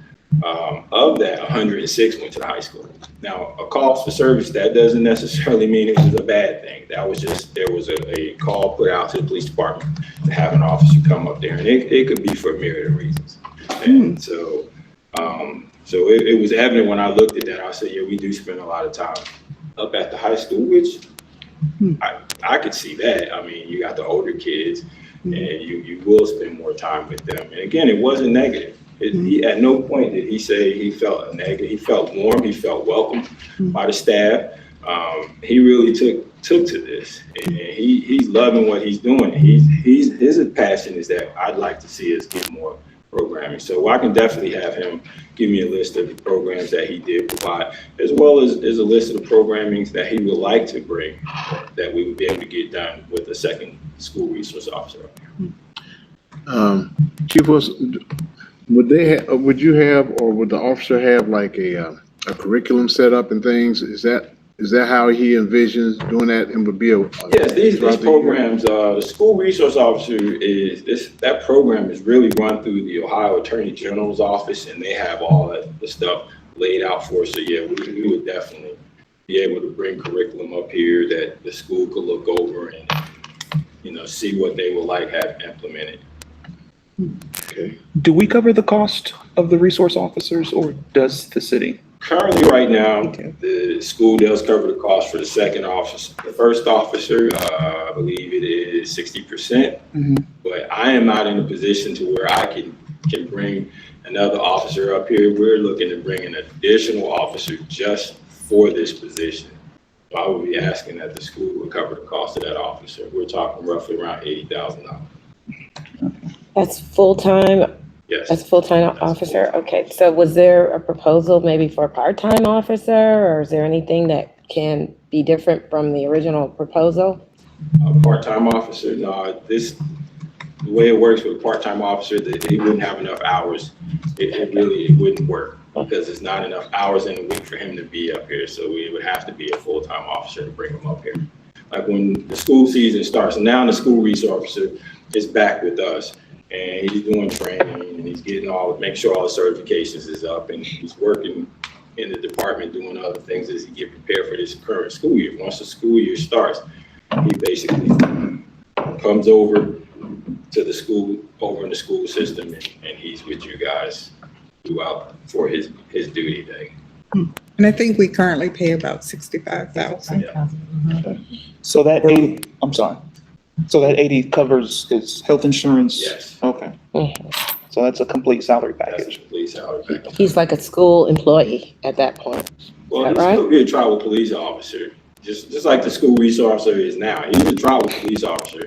Of that, 106 went to the high school. Now, a call for service, that doesn't necessarily mean it was a bad thing. That was just, there was a call put out to the police department to have an officer come up there, and it could be for a myriad of reasons. And so, it was evident when I looked at that. I said, yeah, we do spend a lot of time up at the high school, which I could see that. I mean, you got the older kids, and you will spend more time with them. And again, it wasn't negative. He, at no point did he say he felt negative. He felt warm. He felt welcome by the staff. He really took to this, and he's loving what he's doing. His passion is that I'd like to see us get more programming. So I can definitely have him give me a list of the programs that he did provide, as well as a list of the programmings that he would like to bring that we would be able to get done with a second school resource officer. Chief Wilson, would you have, or would the officer have like a curriculum set up and things? Is that how he envisions doing that, and would be a? Yes, these programs, the school resource officer that program is really run through the Ohio Attorney General's office, and they have all the stuff laid out for us. So yeah, we would definitely be able to bring curriculum up here that the school could look over and, see what they would like have implemented. Okay. Do we cover the cost of the resource officers, or does the city? Currently, right now, the school does cover the cost for the second officer. The first officer, I believe it is 60%, but I am not in a position to where I can bring another officer up here. We're looking to bring an additional officer just for this position. So I would be asking that the school would cover the cost of that officer. We're talking roughly around $80,000. That's full-time? Yes. That's a full-time officer? Okay, so was there a proposal maybe for a part-time officer, or is there anything that can be different from the original proposal? A part-time officer, no, the way it works with a part-time officer, that he wouldn't have enough hours. It wouldn't work because there's not enough hours in a week for him to be up here. So it would have to be a full-time officer to bring him up here. Like when the school season starts, now the school resource officer is back with us, and he's doing training, and he's getting making sure all the certifications is up, and he's working in the department doing other things as he get prepared for this current school year. Once the school year starts, he basically comes over to the school, over in the school system, and he's with you guys throughout for his duty day. And I think we currently pay about 65,000. Yeah. So that 80, I'm sorry. So that 80 covers his health insurance? Yes. Okay. So that's a complete salary That's a package. police salary package. He's like a school employee at that point. Well, Is he's that right? still be a tribal police officer, just like the school resource officer is now. He's a tribal police officer,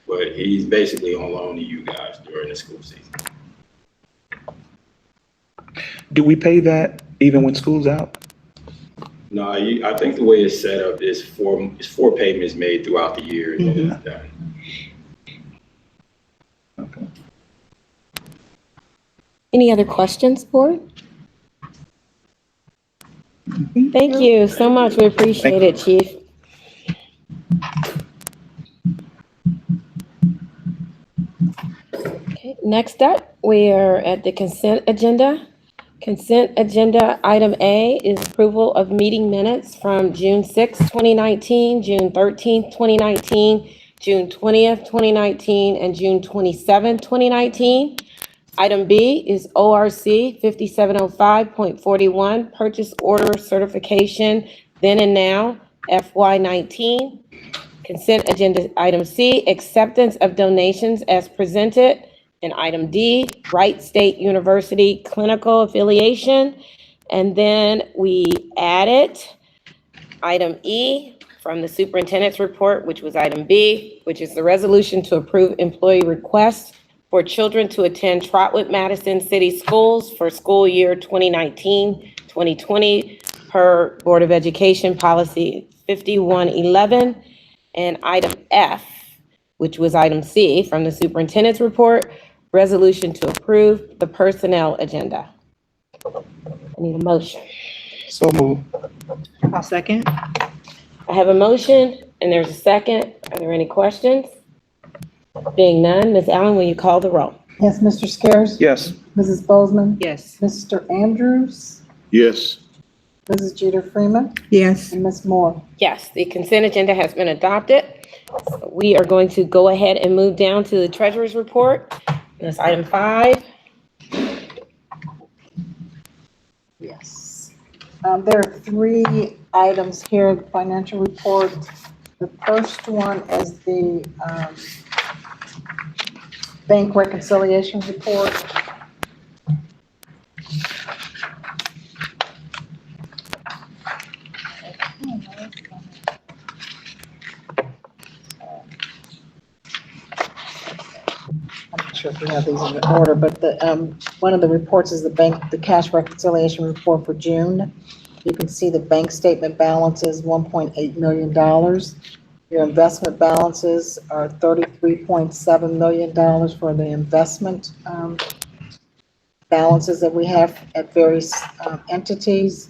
but he's basically on loan to you guys during the school season. Do we pay that even when school's out? No, I think the way it's set up is four payments made throughout the year, and then it's done. Okay. Any other questions, board? Thank you so much. We appreciate it, Chief. Okay, next up, we are at the consent agenda. Consent agenda item A is approval of meeting minutes from June 6, 2019, June 13th, 2019, June 20th, 2019, and June 27, 2019. Item B is ORC 5705.41, purchase order certification, then and now, FY19. Consent agenda item C, acceptance of donations as presented. And item D, Wright State University clinical affiliation. And then we added item E from the superintendent's report, which was item B, which is the resolution to approve employee requests for children to attend Trotwood-Madison City Schools for school year 2019-2020 per Board of Education Policy 5111. And item F, which was item C from the superintendent's report, resolution to approve the personnel agenda. I need a motion. So move. I'll second. I have a motion and there's a second. Are there any questions? Being none, Ms. Allen, will you call the roll? Yes, Mr. Scares? Yes. Mrs. Bozeman, Yes. Mr. Andrews, Yes. Mrs. Jeter Freeman, Yes. and Ms. Moore. Yes, the consent agenda has been adopted. So we are going to go ahead and move down to the treasurer's report. That's item 5. Yes. There are 3 items here, in the financial report. The first one is the bank reconciliation report. I'm not sure if we have these in order, but the, one of the reports is the cash reconciliation report for June. You can see the bank statement balance is $1.8 million. Your investment balances are $33.7 million for the investment balances that we have at various entities.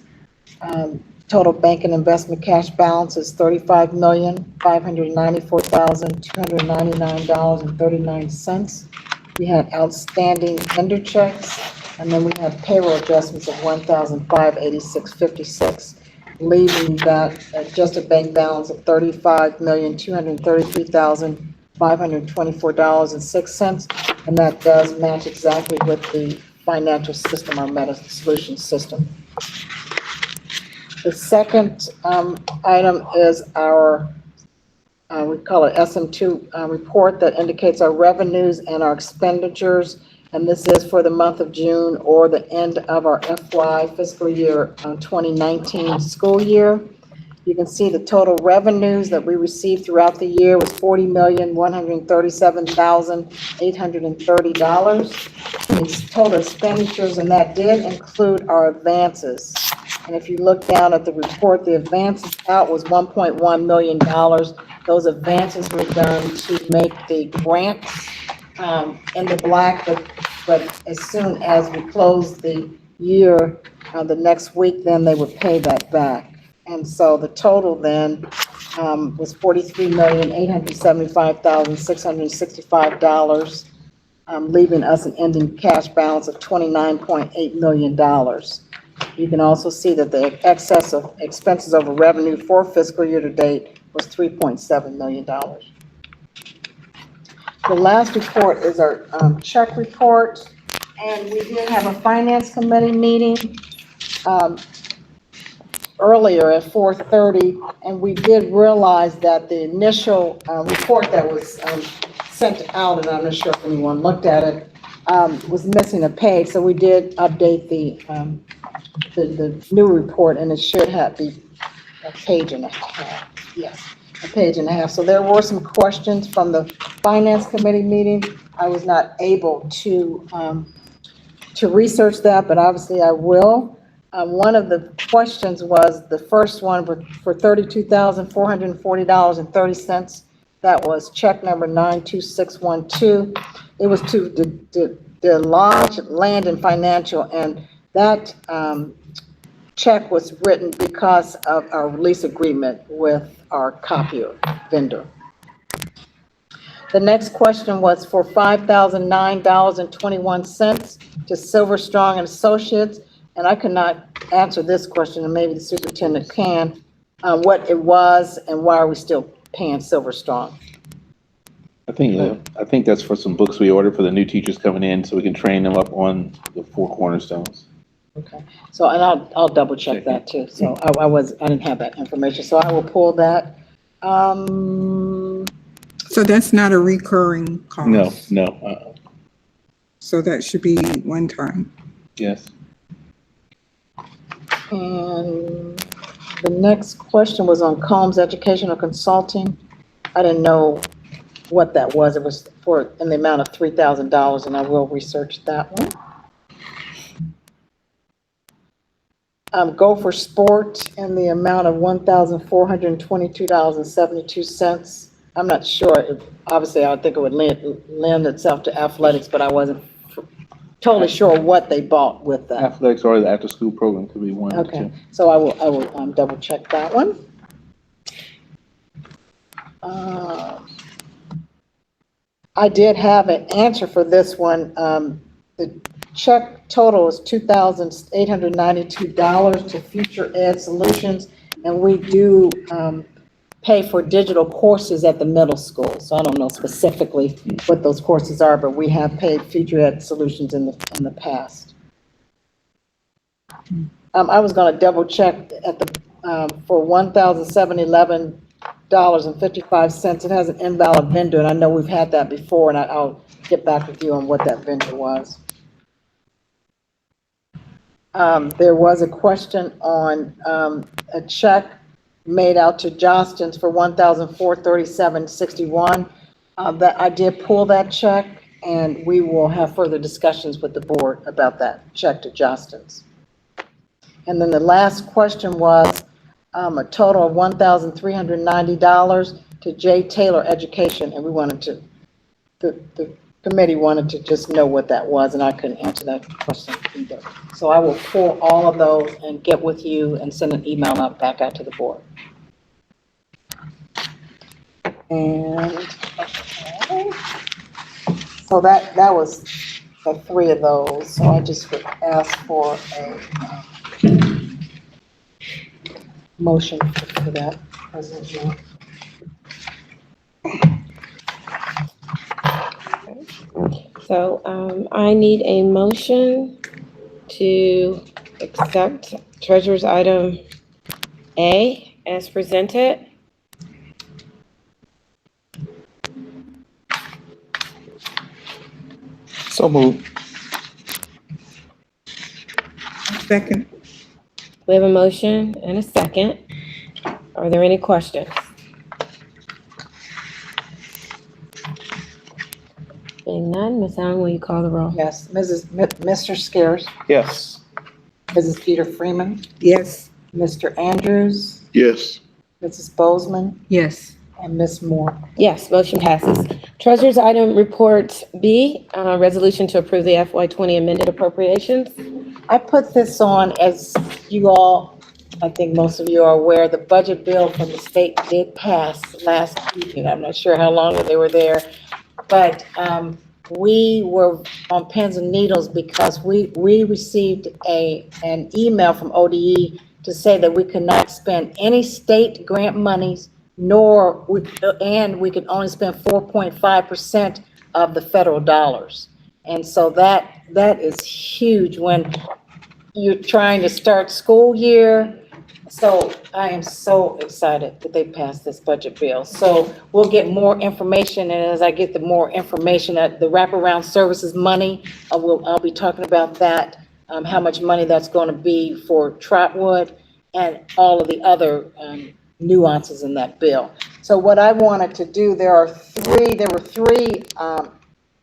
Total bank and investment cash balance is $35,594,299.39. We had outstanding vendor checks, and then we have payroll adjustments of $1,586.56, leaving that adjusted bank balance of $35,233,524.06, and that does match exactly with the financial system, our Meta Solutions system. The second item is our, we call it SM2 report that indicates our revenues and our expenditures. And this is for the month of June or the end of our FY fiscal year 2019 school year. You can see the total revenues that we received throughout the year was $40,137,830. It's total expenditures, and that did include our advances. And if you look down at the report, the advances out was $1.1 million. Those advances were done to make the grants in the black, but as soon as we closed the year, the next week, then they would pay that back. And so the total then was $43,875,665, leaving us an ending cash balance of $29.8 million. You can also see that the excess of expenses over revenue for fiscal year to date was $3.7 million. The last report is our check report, and we did have a finance committee meeting earlier at 4:30, and we did realize that the initial report that was sent out, and I'm not sure if anyone looked at it, was missing a page, so we did update the new report, and it should have a page and a half. Yes, a page and a half. So there were some questions from the finance committee meeting. I was not able to research that, but obviously I will. One of the questions was, the first one for $32,440.30. That was check number 92612. It was to the Lodge Land and Financial, and that check was written because of our lease agreement with our copier vendor. The next question was for $5,009.21 to Silver Strong and Associates, and I could not answer this question, and maybe the superintendent can, what it was and why are we still paying Silver Strong? I think that's for some books we ordered for the new teachers coming in, so we can train them up on the 4 cornerstones. Okay, so, and I'll double check that too. So I didn't have that information, so I will pull that. So that's not a recurring cost? No. So that should be one time? Yes. And the next question was on Combs Educational Consulting. I didn't know what that was. It was in the amount of $3,000, and I will research that one. Go for Sport in the amount of $1,422.72. I'm not sure. Obviously, I would think it would lend itself to athletics, but I wasn't totally sure what they bought with that. Athletics or the after-school program could be one. Okay, so I will double check that one. I did have an answer for this one. The check total is $2,892 to Future Ed Solutions, and we do pay for digital courses at the middle school. So I don't know specifically what those courses are, but we have paid Future Ed Solutions in the past. I was going to double check at the for $1,711.55. It has an invalid vendor, and I know we've had that before, and I'll get back with you on what that vendor was. There was a question on a check made out to Johnston's for $1,437.61. That I did pull that check, and we will have further discussions with the board about that check to Johnston's. And then the last question was a total of $1,390 to J. Taylor Education, and we wanted to, the committee wanted to just know what that was, and I couldn't answer that question either. So I will pull all of those and get with you and send an email back out to the board. And okay. So that was the 3 of those. So I just would ask for a motion for that, President Moore. So I need a motion to accept treasurer's item A as presented. So moved. Second. We have a motion and a second. Are there any questions? Being none, Ms. Allen, will you call the roll? Yes, Mr. Scares, Yes. Mrs. Peter Freeman, Yes. Mr. Andrews, Yes. Mrs. Bozeman, Yes. and Ms. Moore. Yes, motion passes. Treasurer's item report B, resolution to approve the FY20 amended appropriations. I put this on as you all, I think most of you are aware, the budget bill from the state did pass last evening. I'm not sure how long they were there, but we were on pins and needles because we received an email from ODE to say that we could not spend any state grant monies, and we could only spend 4.5% of the federal dollars. And so that is huge when you're trying to start school year. So I am so excited that they passed this budget bill. So we'll get more information, and as I get the more information, the wraparound services money, I'll be talking about that, how much money that's going to be for Trotwood and all of the other nuances in that bill. So what I wanted to do, there were three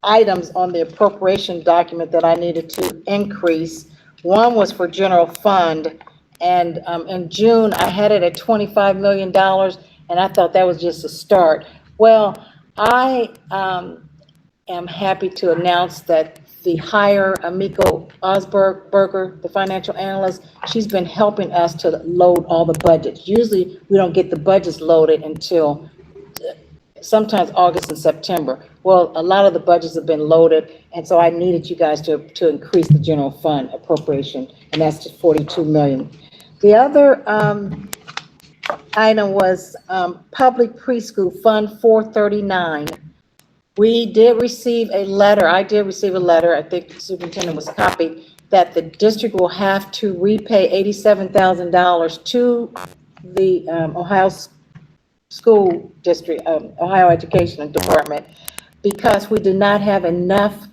items on the appropriation document that I needed to increase. One was for general fund, and in June, I had it at $25 million, and I thought that was just a start. Well, I am happy to announce that the hire, Amiko Osberger, the financial analyst, she's been helping us to load all the budgets. Usually, we don't get the budgets loaded until sometimes August and September. Well, a lot of the budgets have been loaded, and so I needed you guys to increase the general fund appropriation, and that's to $42 million. The other item was public preschool fund 439. We did receive a letter, I did receive a letter, I think the superintendent was copied, that the district will have to repay $87,000 to the Ohio School District, Ohio Education Department, because we did not have enough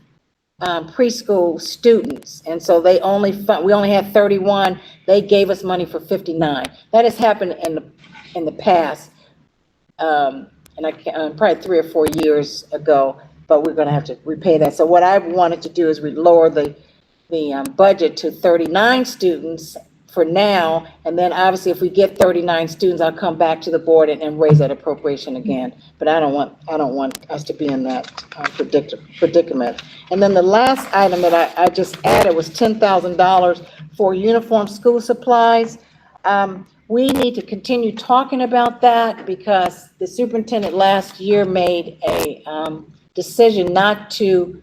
preschool students. And so we only had 31, they gave us money for 59. That has happened in the past. And probably 3 or 4 years ago, but we're going to have to repay that. So what I wanted to do is lower the budget to 39 students for now, and then obviously if we get 39 students, I'll come back to the board and raise that appropriation again. But I don't want us to be in that predicament. And then the last item that I just added was $10,000 for uniform school supplies. We need to continue talking about that because the superintendent last year made a decision not to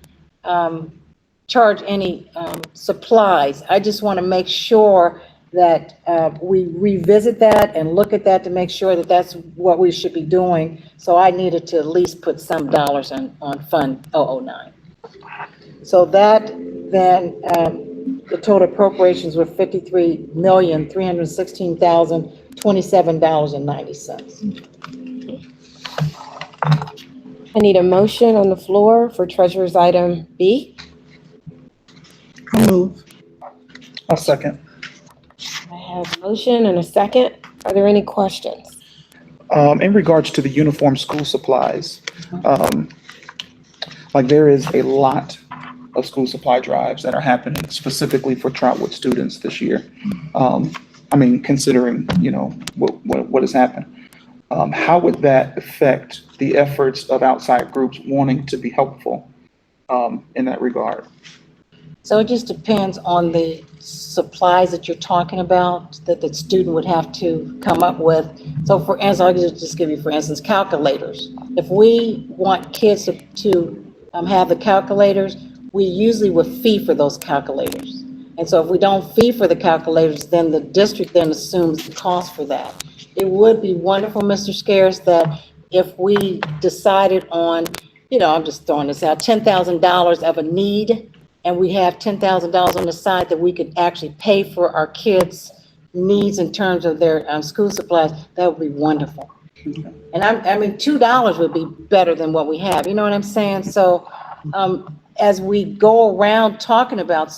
charge any supplies. I just want to make sure that we revisit that and look at that to make sure that that's what we should be doing. So I needed to at least put some dollars on Fund 009. So that then, the total appropriations were $53,316,027.90. I need a motion on the floor for treasurer's item B. I'll move. I'll second. I have a motion and a second. Are there any questions? In regards to the uniform school supplies, like there is a lot of school supply drives that are happening specifically for Trotwood students this year. I mean, considering, you know, what has happened. How would that affect the efforts of outside groups wanting to be helpful in that regard? So it just depends on the supplies that you're talking about, that the student would have to come up with. So for instance, I'll just give you, for instance, calculators. If we want kids to have the calculators, we usually would fee for those calculators. And so if we don't fee for the calculators, then the district then assumes the cost for that. It would be wonderful, Mr. Scares, that if we decided on, you know, I'm just throwing this out, $10,000 of a need, and we have $10,000 on the side that we could actually pay for our kids' needs in terms of their school supplies, that would be wonderful. And I mean, $2 would be better than what we have, you know what I'm saying? So as we go around talking about,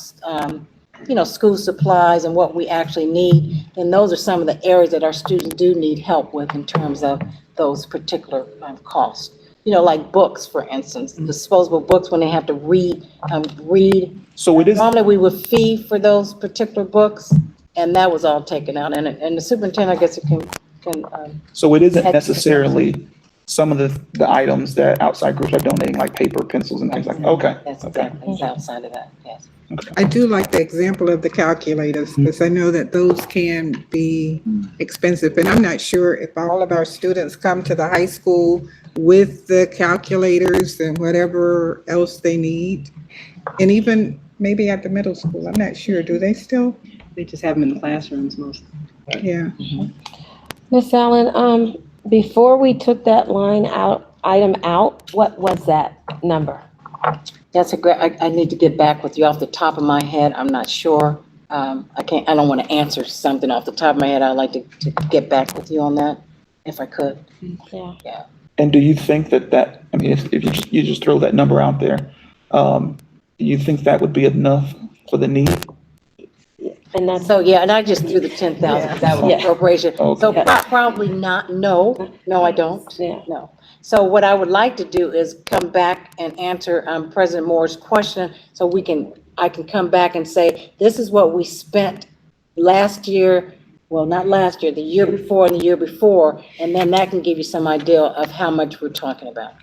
you know, school supplies and what we actually need, then those are some of the areas that our students do need help with in terms of those particular costs. You know, like books, for instance, disposable books when they have to read. So it is. Normally, we would fee for those particular books, and that was all taken out. And the superintendent, I guess, it can. So it isn't necessarily some of the items that outside groups are donating, like paper, pencils, and things like that. Okay. That's exactly, it's outside of that, yes. I do like the example of the calculators, because I know that those can be expensive. And I'm not sure if all of our students come to the high school with the calculators and whatever else they need. And even maybe at the middle school, I'm not sure. Do they still? They just have them in the classrooms mostly. Yeah. Ms. Allen, before we took that item out, what was that number? That's a great, I need to get back with you off the top of my head. I'm not sure. I don't want to answer something off the top of my head. I'd like to get back with you on that, if I could. Yeah. Yeah. And do you think that, I mean, if you just throw that number out there, do you think that would be enough for the need? And that's, So, yeah, and I just threw the 10,000, that was Yeah. appropriation. Okay. So probably not, no, I don't, yeah. no. So what I would like to do is come back and answer President Moore's question, so I can come back and say, this is what we spent last year, well, not last year, the year before and the year before, and then that can give you some idea of how much we're talking about.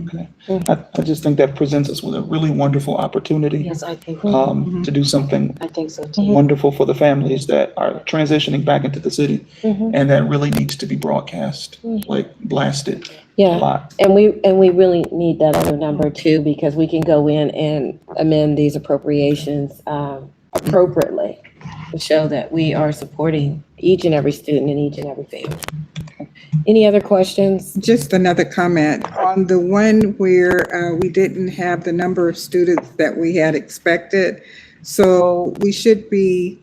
Okay. I just think that presents us with a really wonderful opportunity Yes, I think, to do something I think so too. wonderful for the families that are transitioning back into the city, and that really needs to be broadcast, like blasted a Yeah, lot. and we really need that other number too, because we can go in and amend these appropriations appropriately to show that we are supporting each and every student in each and every family. Any other questions? Just another comment on the one where we didn't have the number of students that we had expected. So we should be,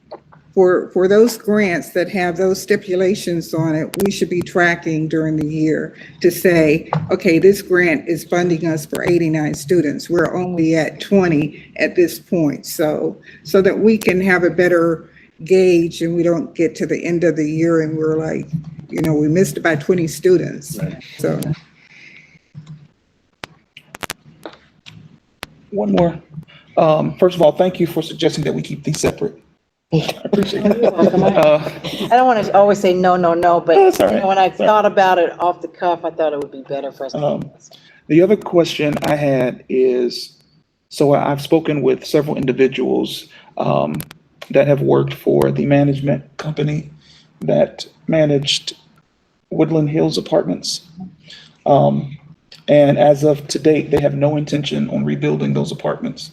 for those grants that have those stipulations on it, we should be tracking during the year to say, okay, this grant is funding us for 89 students. We're only at 20 at this point. So that we can have a better gauge and we don't get to the end of the year and we're like, you know, we missed about 20 students. Right. So. One more. First of all, thank you for suggesting that we keep these separate. I appreciate it. I don't want to always say no, but That's all right. you know, when I thought about it off the cuff, I thought it would be better for us to. The other question I had is, so I've spoken with several individuals that have worked for the management company that managed Woodland Hills Apartments. And as of to date, they have no intention on rebuilding those apartments.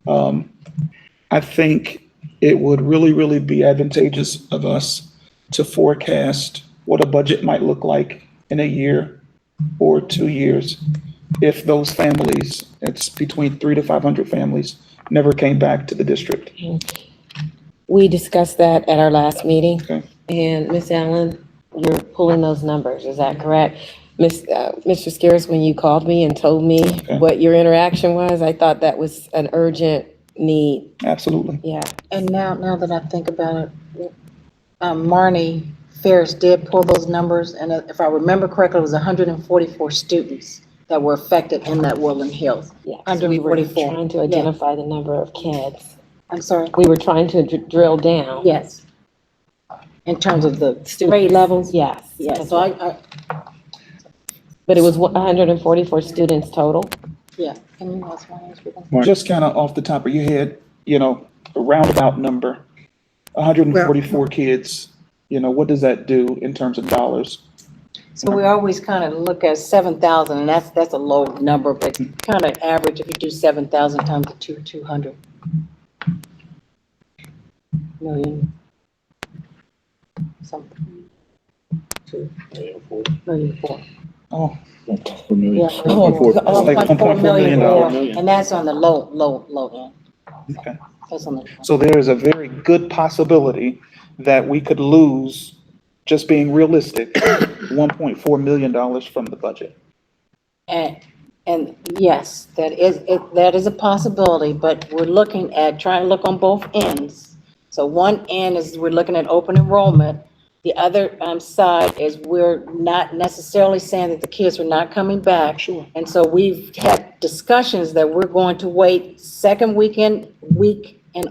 I think it would really be advantageous of us to forecast what a budget might look like in a year or 2 years if those families, it's between 300 to 500 families, never came back to the district. We discussed that at our last meeting. Okay. And Ms. Allen, you're pulling those numbers, is that correct? Mr. Scares, when you called me and told me what your interaction was, I thought that was an urgent need. Absolutely. Yeah. And now that I think about it, Marnie Ferris did pull those numbers, and if I remember correctly, it was 144 students that were affected in that Woodland Hills. Yeah, so we were 144. trying to identify the number of kids. I'm sorry? We were trying to drill down. Yes. In terms of the Grade levels, yes. yes, so I, But it was 144 students total. yeah. Can you ask Marnie? Just kind of off the top of your head, a roundabout number, 144 kids, what does that do in terms of dollars? So we always kind of look at 7,000, and that's a low number, but kind of average, if you do 7,000 times the 200 million. Something. 2,400,000. Oh, Yeah. 4 million. Yeah. It's like $1.4 million. And that's on the low end. okay. That's on the. So there is a very good possibility that we could lose, just being realistic, $1.4 million from the budget. And yes, that is a possibility, but we're looking at, trying to look on both ends. So one end is we're looking at open enrollment. The other side is we're not necessarily saying that the kids are not coming back. Sure. And so we've had discussions that we're going to wait second week in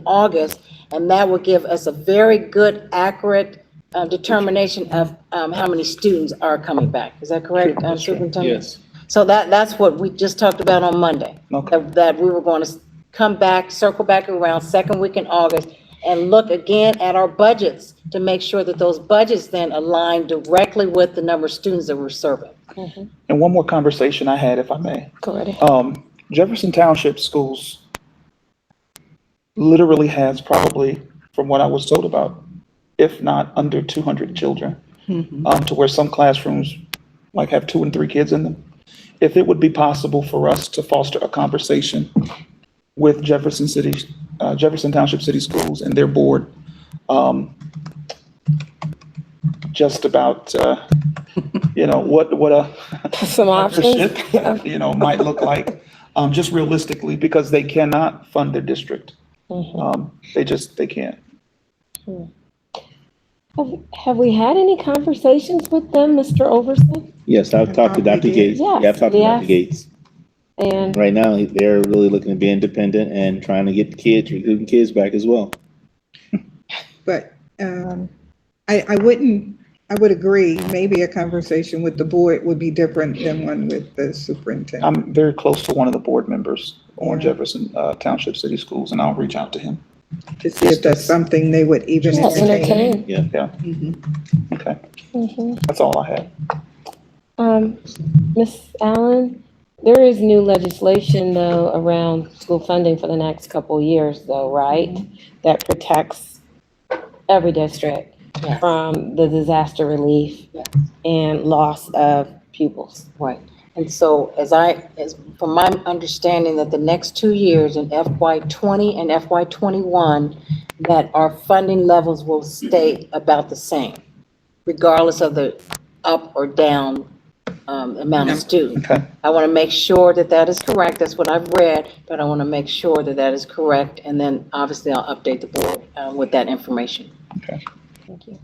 August, and that will give us a very good, accurate determination of how many students are coming back. Is that correct, Superintendent? Yes. So that's what we just talked about on Monday. Okay. That we were going to come back, circle back around second week in August and look again at our budgets to make sure that those budgets then align directly with the number of students that we're serving. And one more conversation I had, if I may. Go right ahead. Jefferson Township Schools literally has probably, from what I was told about, if not under 200 children, to where some classrooms like have 2 and 3 kids in them. If it would be possible for us to foster a conversation with Jefferson Township City Schools and their board, just about, what a Some options. partnership, might look like, just realistically, because they cannot fund their district. They can't. Have we had any conversations with them, Mr. Overson? Yes, I've talked to Dr. Gates. Yes, Yeah, I've talked to yes. Dr. Gates. And Right now, they're really looking to be independent and trying to get the kids, recruiting kids back as well. But I would agree, maybe a conversation with the board would be different than one with the superintendent. I'm very close to one of the board members on Jefferson Township City Schools, and I'll reach out to him. To see if that's something they would even entertain. entertain. Yeah. Okay. That's all I had. Ms. Allen, there is new legislation though around school funding for the next couple of years though, right? That protects every district Yes. from the disaster relief Yes. and loss of pupils. Right. And so as from my understanding that the next 2 years in FY '20 and FY '21, that our funding levels will stay about the same, regardless of the up or down amount of students. Okay. I want to make sure that that is correct. That's what I've read, but I want to make sure that that is correct. And then obviously I'll update the board with that information. Okay. Thank you.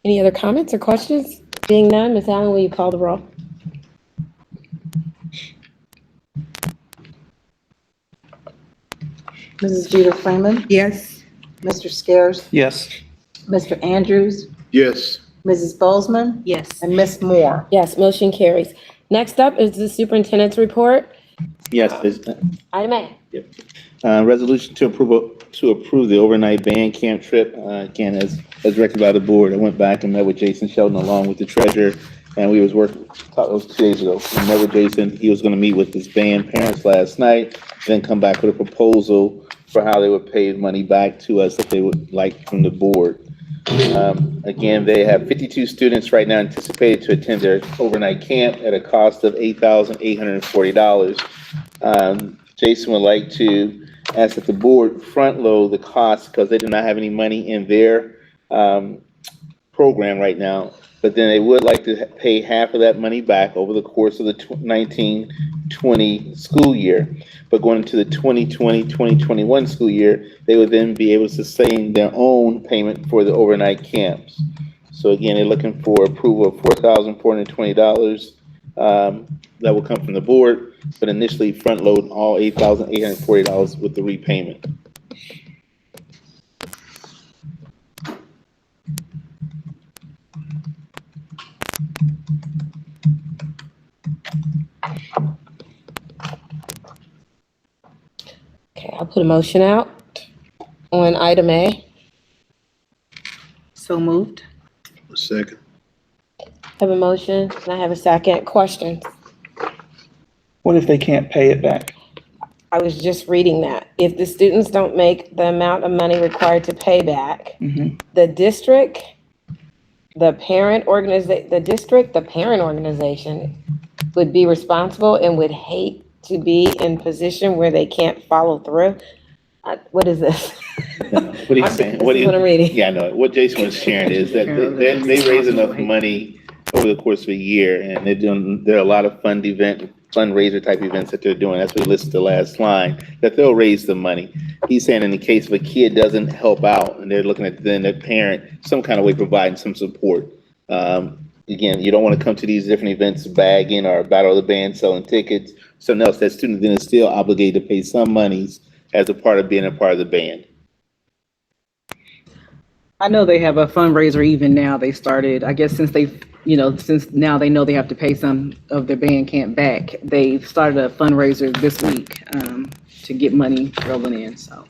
Any other comments or questions? Being none, Ms. Allen, will you call the roll? Mrs. Jeter Freeman, Yes, Mr. Scares, Yes. Mr. Andrews, Yes. Mrs. Bozeman, Yes. and Ms. Moore. Yes, motion carries. Next up is the superintendent's report. Yes, there's Item A. resolution to approve the overnight band camp trip. Again, as directed by the board, I went back and met with Jason Sheldon along with the treasurer, and we was working, it was 2 days ago. We met with Jason. He was gonna meet with his band parents last night, then come back with a proposal for how they would pay money back to us if they would like from the board. Again, they have 52 students right now anticipated to attend their overnight camp at a cost of $8,840. Jason would like to ask that the board front load the cost because they do not have any money in their program right now, but then they would like to pay half of that money back over the course of the 1920 school year. But going into the 2020-2021 school year, they would then be able to sustain their own payment for the overnight camps. So again, they're looking for approval of $4,420 that will come from the board, but initially front load all $8,840 with the repayment. Okay, I'll put a motion out on item A. So moved. Second. Have a motion, and I have a second. Questions? What if they can't pay it back? I was just reading that. If the students don't make the amount of money required to pay back, the district, the parent organization would be responsible and would hate to be in position where they can't follow through. What is this? What are you saying? This is what I'm reading. Yeah, no, what Jason was sharing is that they raise enough money over the course of a year, and there are a lot of fundraiser type events that they're doing. That's what he listed the last line, that they'll raise the money. He's saying in the case of a kid doesn't help out, and they're looking at then the parent some kind of way providing some support. Again, you don't want to come to these different events bagging or Battle of the Band selling tickets, something else. That student then is still obligated to pay some monies as a part of being a part of the band. I know they have a fundraiser even now. They started, I guess, since now they know they have to pay some of their band camp back. They've started a fundraiser this week to get money rolling in, so.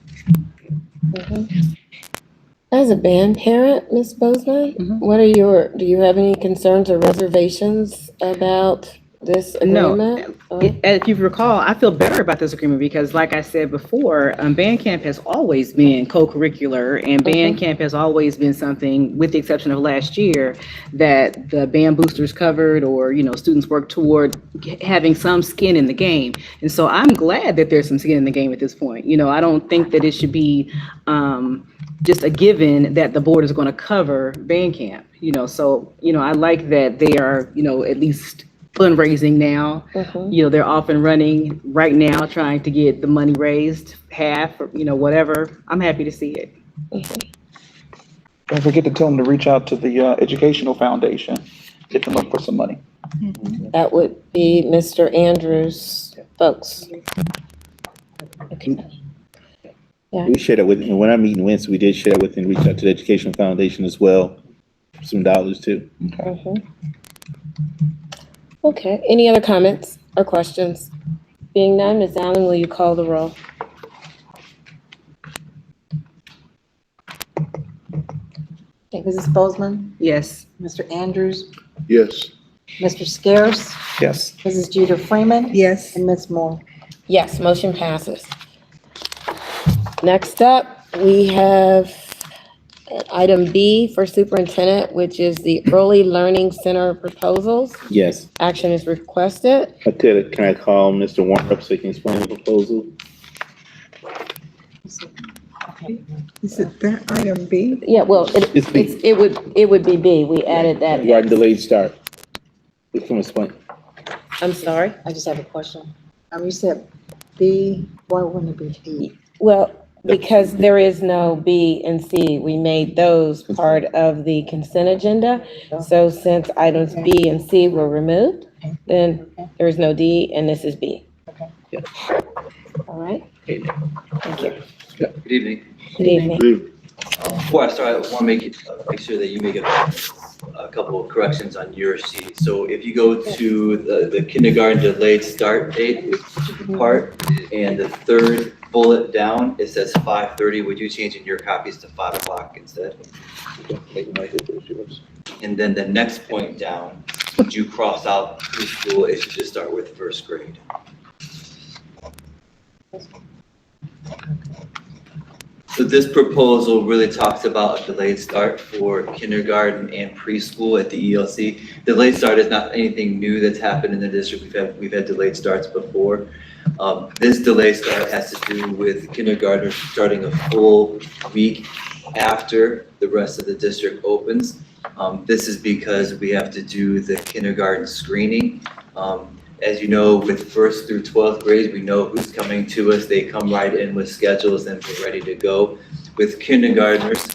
As a band parent, Ms. Bozeman, do you have any concerns or reservations about this agreement? No, if you recall, I feel better about this agreement because like I said before, band camp has always been co-curricular and band camp has always been something, with the exception of last year, that the band boosters covered or, students work toward having some skin in the game. And so I'm glad that there's some skin in the game at this point. I don't think that it should be just a given that the board is going to cover band camp, so, I like that they are, at least fundraising now. They're off and running right now, trying to get the money raised, half, or, whatever. I'm happy to see it. Don't forget to tell them to reach out to the Educational Foundation, get them up for some money. That would be Mr. Andrews' folks. Okay. Yeah. We shared it with, and when our meeting went, so we did share it with and reach out to the Educational Foundation as well, for some dollars too. Okay, any other comments or questions? Being none, Ms. Allen, will you call the roll? Okay, Mrs. Bozeman, Yes. Mr. Andrews, Yes. Mr. Scares, Yes. Mrs. Jeter Freeman, Yes. and Ms. Moore. Yes, motion passes. Next up, we have item B for superintendent, which is the Early Learning Center proposals. Yes. Action is requested. Can I call Mr. Warner up so he can explain the proposal? Is it that item B? Yeah, well, It's B. it would be B. We added that. Regarding delayed start. You can explain. I'm sorry. I just have a question. You said B, why wouldn't it be B? Well, because there is no B and C, we made those part of the consent agenda. So since items B and C were removed, then there is no D and this is B. Yeah. All right. Thank you. Good evening. Good evening. Before I start, I want to make sure that you make a couple of corrections on your sheet. So if you go to the kindergarten delayed start date part and the third bullet down, it says 5:30. Would you change in your copies to 5 o'clock instead? And then the next point down, would you cross out preschool? It should just start with first grade. So this proposal really talks about a delayed start for kindergarten and preschool at the ELC. Delayed start is not anything new that's happened in the district. We've had delayed starts before. This delayed start has to do with kindergartners starting a full week after the rest of the district opens. This is because we have to do the kindergarten screening. As you know, with 1st through 12th grades, we know who's coming to us. They come right in with schedules and we're ready to go. With kindergartners,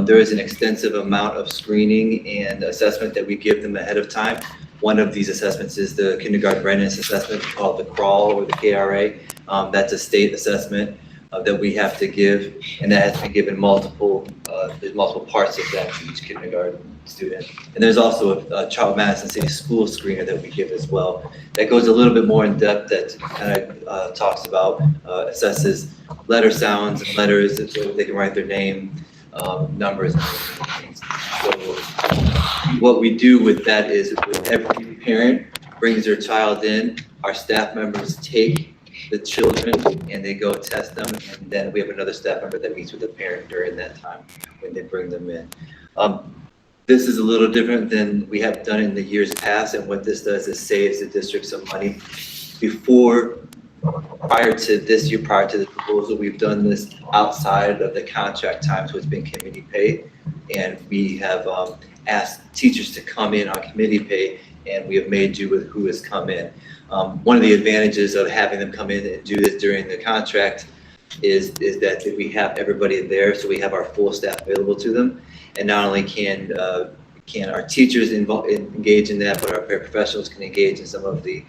there is an extensive amount of screening and assessment that we give them ahead of time. One of these assessments is the kindergarten readiness assessment called the CRAWL or the KRA. That's a state assessment that we have to give, and that has been given there's multiple parts of that to each kindergarten student. And there's also a Trotwood-Madison City School screener that we give as well. That goes a little bit more in depth, that kind of talks about, assesses letter sounds and letters, so they can write their name, numbers, and things. So what we do with that is every parent brings their child in, our staff members take the children and they go test them, and then we have another staff member that meets with the parent during that time when they bring them in. This is a little different than we have done in the years past, and what this does is saves the district some money. Prior to this year, prior to the proposal, we've done this outside of the contract time, so it's been committee pay, and we have asked teachers to come in on committee pay, and we have made do with who has come in. One of the advantages of having them come in and do this during the contract is that we have everybody there, so we have our full staff available to them. And not only can our teachers engage in that, but our paraprofessionals can engage in some of the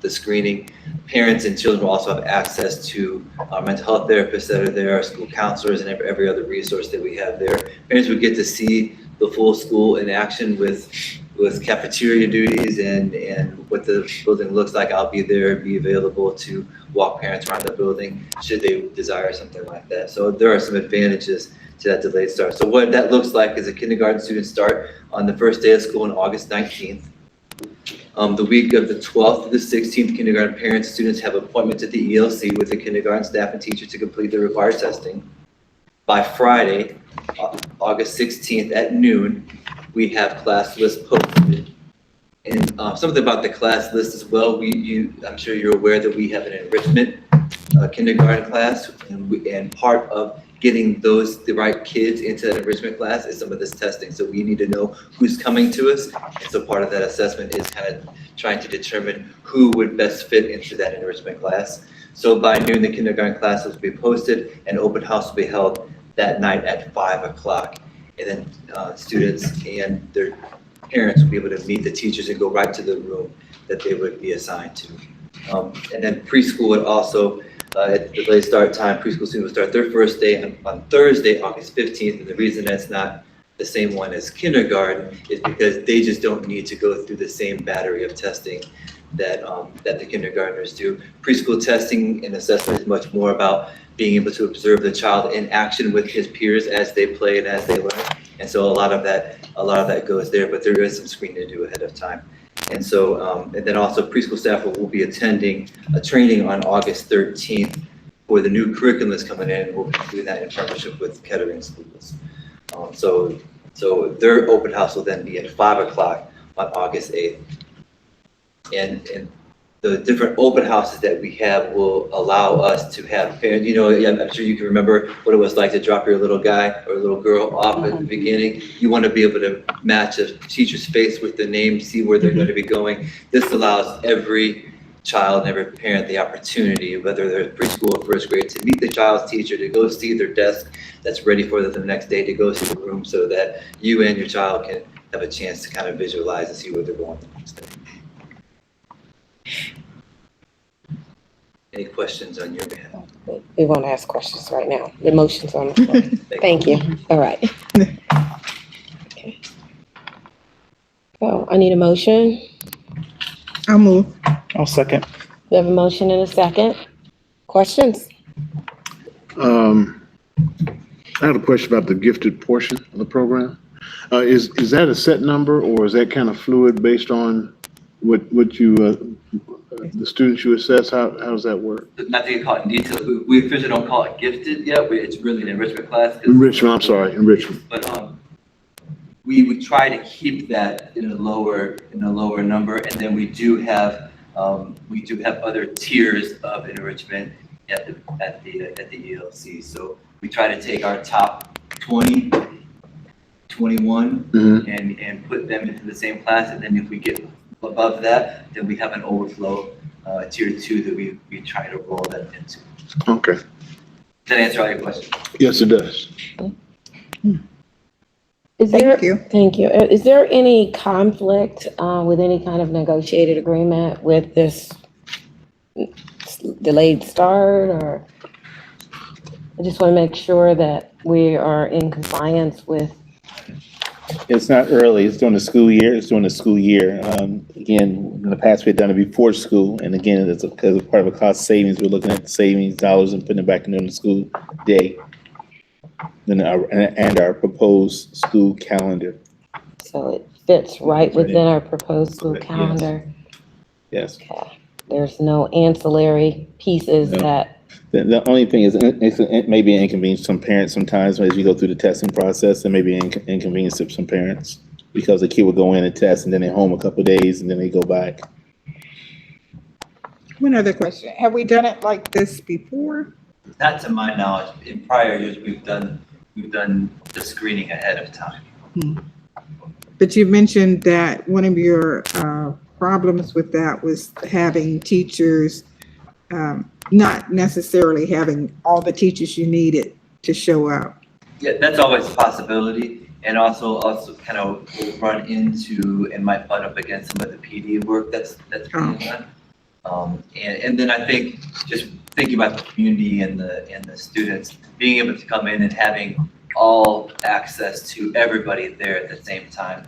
screening. Parents and children will also have access to our mental health therapists that are there, our school counselors, and every other resource that we have there. Parents would get to see the full school in action with cafeteria duties and what the building looks like. I'll be there, be available to walk parents around the building should they desire something like that. So there are some advantages to that delayed start. So what that looks like is a kindergarten student start on the first day of school on August 19th. The week of the 12th to the 16th, kindergarten parents and students have appointments at the ELC with the kindergarten staff and teachers to complete the required testing. By Friday, August 16th at noon, we have class lists posted. And something about the class list as well, I'm sure you're aware that we have an enrichment kindergarten class, and part of getting the right kids into that enrichment class is some of this testing. So we need to know who's coming to us. And so part of that assessment is kind of trying to determine who would best fit into that enrichment class. So by noon, the kindergarten classes will be posted, and open house will be held that night at 5 o'clock. And then students and their parents will be able to meet the teachers and go right to the room that they would be assigned to. And then preschool would also, at the delayed start time, preschool students will start their first day on Thursday, August 15th. And the reason that's not the same one as kindergarten is because they just don't need to go through the same battery of testing that the kindergartners do. Preschool testing and assessment is much more about being able to observe the child in action with his peers as they play and as they learn. And so a lot of that goes there, but there is some screening to do ahead of time. And so, and then also preschool staff will be attending a training on August 13th for the new curriculum that's coming in. We'll be doing that in partnership with Kettering Schools. So their open house will then be at 5 o'clock on August 8th. And the different open houses that we have will allow us to have parents, I'm sure you can remember what it was like to drop your little guy or little girl off at the beginning. You want to be able to match a teacher's face with the name, see where they're going to be going. This allows every child and every parent the opportunity, whether they're preschool or first grade, to meet the child's teacher, to go see their desk that's ready for them the next day, to go see the room so that you and your child can have a chance to kind of visualize and see where they're going the next day. Any questions on your behalf? We won't ask questions right now. The motion's on the floor. Thank you. All right. Okay. So I need a motion. I'll move. I'll second. We have a motion and a second. Questions? I have a question about the gifted portion of the program. Is that a set number, or is that kind of fluid based on what you The students you assess, how does that work? Not to get caught in detail, we officially don't call it gifted yet, it's really an enrichment class. Enrichment, I'm sorry, enrichment. But, we would try to keep that in a lower number, and then we do have other tiers of enrichment at the ELC. So we try to take our top 20, 21, and put them into the same class, and then if we get above that, then we have an overflow tier 2 that we try to roll them into. Okay. Does that answer all your questions? Yes, it does. Thank you. Thank you. Is there any conflict with any kind of negotiated agreement with this delayed start, or? I just want to make sure that we are in compliance with. It's not early, it's during the school year, Again, in the past, we've done it before school, and again, it's because of part of a cost savings, we're looking at savings dollars and putting it back into the school day. And our proposed school calendar. So it fits right within our proposed school Yes. calendar. Yes. Okay. There's no ancillary pieces No. that, The only thing is, it may be an inconvenience to some parents sometimes as you go through the testing process, and maybe an inconvenience to some parents because the kid will go in and test and then they're home a couple of days and then they go back. One other question. Have we done it like this before? Not to my knowledge. In prior years, we've done the screening ahead of time. But you mentioned that one of your problems with that was having teachers, not necessarily having all the teachers you needed to show up. Yeah, that's always a possibility, and also kind of run into and might butt up against some of the PD work that's being done. And then I think just thinking about the community and the students, being able to come in and having all access to everybody there at the same time,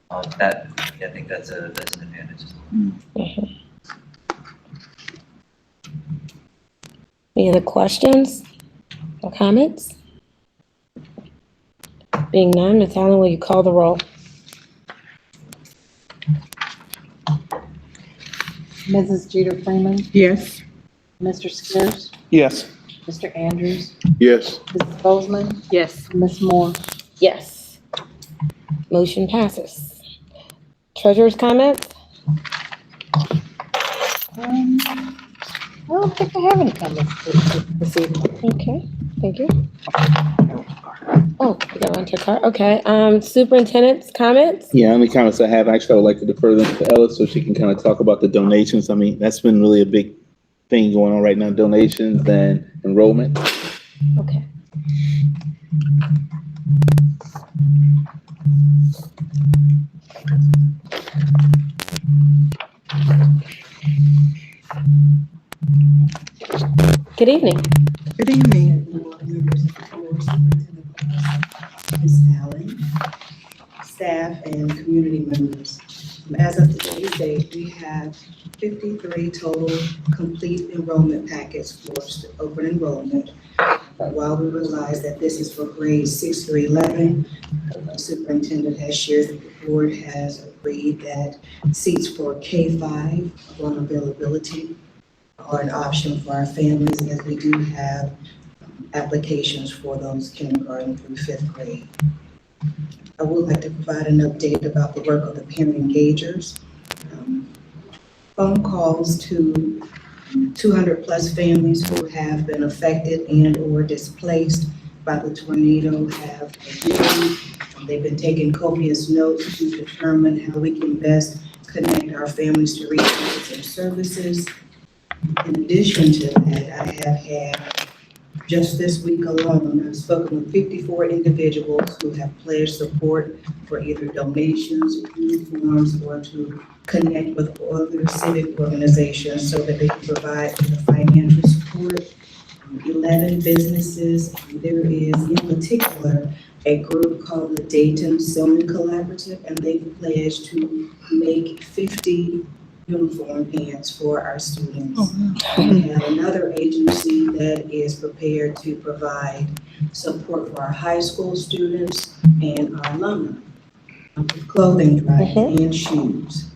I think that's an advantage. Any other questions or comments? Being none, Ms. Allen, will you call the roll? Mrs. Jeter Freeman, Yes. Mr. Scarce, Yes. Mr. Andrews, Yes. Mrs. Bozeman, Yes. Ms. Moore. Yes. Motion passes. Treasurer's comments? I don't think I have any comments this evening. Okay, thank you. Oh, we got one to car. Okay, superintendent's comments? Yeah, only comments I have, actually, I would like to defer them to Ella so she can kind of talk about the donations. I mean, that's been really a big thing going on right now, donations and enrollment. Okay. Good evening. Good evening. Ms. Allen, staff, and community members. As of today's date, we have 53 total complete enrollment packets for open enrollment. While we realize that this is for grades 6 through 11, the superintendent has shared that the board has agreed that seats for K-5 on availability are an option for our families, as we do have applications for those kindergarten through 5th grade. I would like to provide an update about the work of the parent engagers. Phone calls to 200 plus families who have been affected and or displaced by the tornado have begun. They've been taking copious notes to determine how we can best connect our families to resources and services. In addition to that, I have had, just this week alone, I've spoken with 54 individuals who have pledged support for either donations, uniforms, or to connect with other civic organizations so that they can provide the financial support. 11 businesses. There is, in particular, a group called the Dayton Sewing Collaborative, and they've pledged to make 50 uniform pants for our students. We have another agency that is prepared to provide support for our high school students and our alumni with clothing drives and shoes.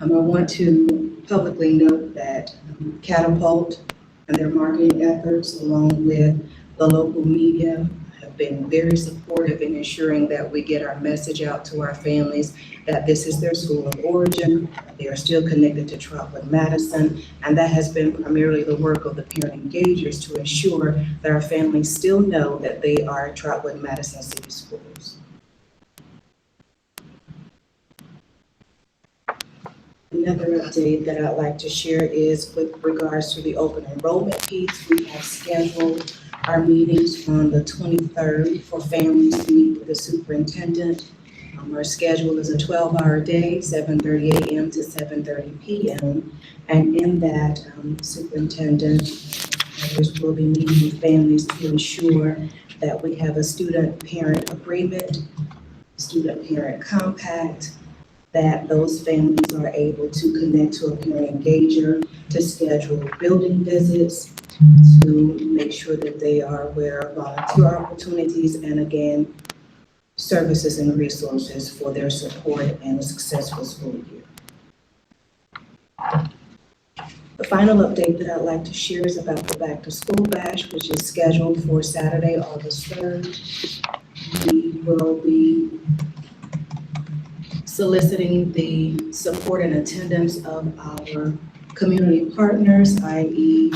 I want to publicly note that Catapult and their marketing efforts, along with the local media, have been very supportive in ensuring that we get our message out to our families that this is their school of origin. They are still connected to Trotwood-Madison, and that has been primarily the work of the parent engagers to ensure that our families still know that they are Trotwood-Madison City Schools. Another update that I'd like to share is with regards to the open enrollment piece. We have scheduled our meetings on the 23rd for families to meet with the superintendent. Our schedule is a 12-hour day, 7:30 a.m. to 7:30 p.m. And in that, superintendent will be meeting with families to ensure that we have a student-parent agreement, student-parent compact, that those families are able to connect to a parent engager, to schedule building visits, to make sure that they are aware of volunteer opportunities, and again, services and resources for their support and a successful school year. The final update that I'd like to share is about the Back to School Bash, which is scheduled for Saturday, August 3rd. We will be soliciting the support and attendance of our community partners, i.e.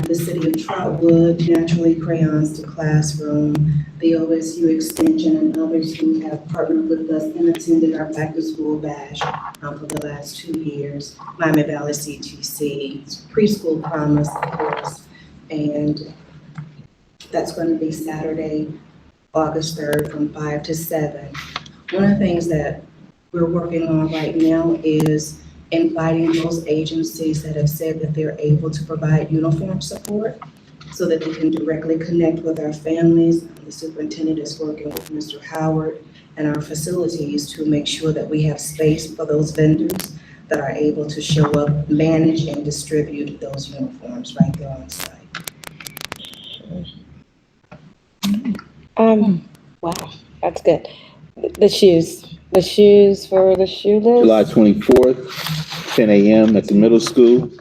the City of Trotwood, Naturally Crayons to Classroom, the OSU Extension, and others who have partnered with us and attended our Back to School Bash for the last 2 years. Miami Valley CTC, Preschool Promise, of course, and that's going to be Saturday, August 3rd from 5 to 7. One of the things that we're working on right now is inviting those agencies that have said that they're able to provide uniform support so that they can directly connect with our families. The superintendent is working with Mr. Howard and our facilities to make sure that we have space for those vendors that are able to show up, manage, and distribute those uniforms right there on site. Wow, that's good. The shoes for the shoeless? July 24th, 10 a.m. at the middle school.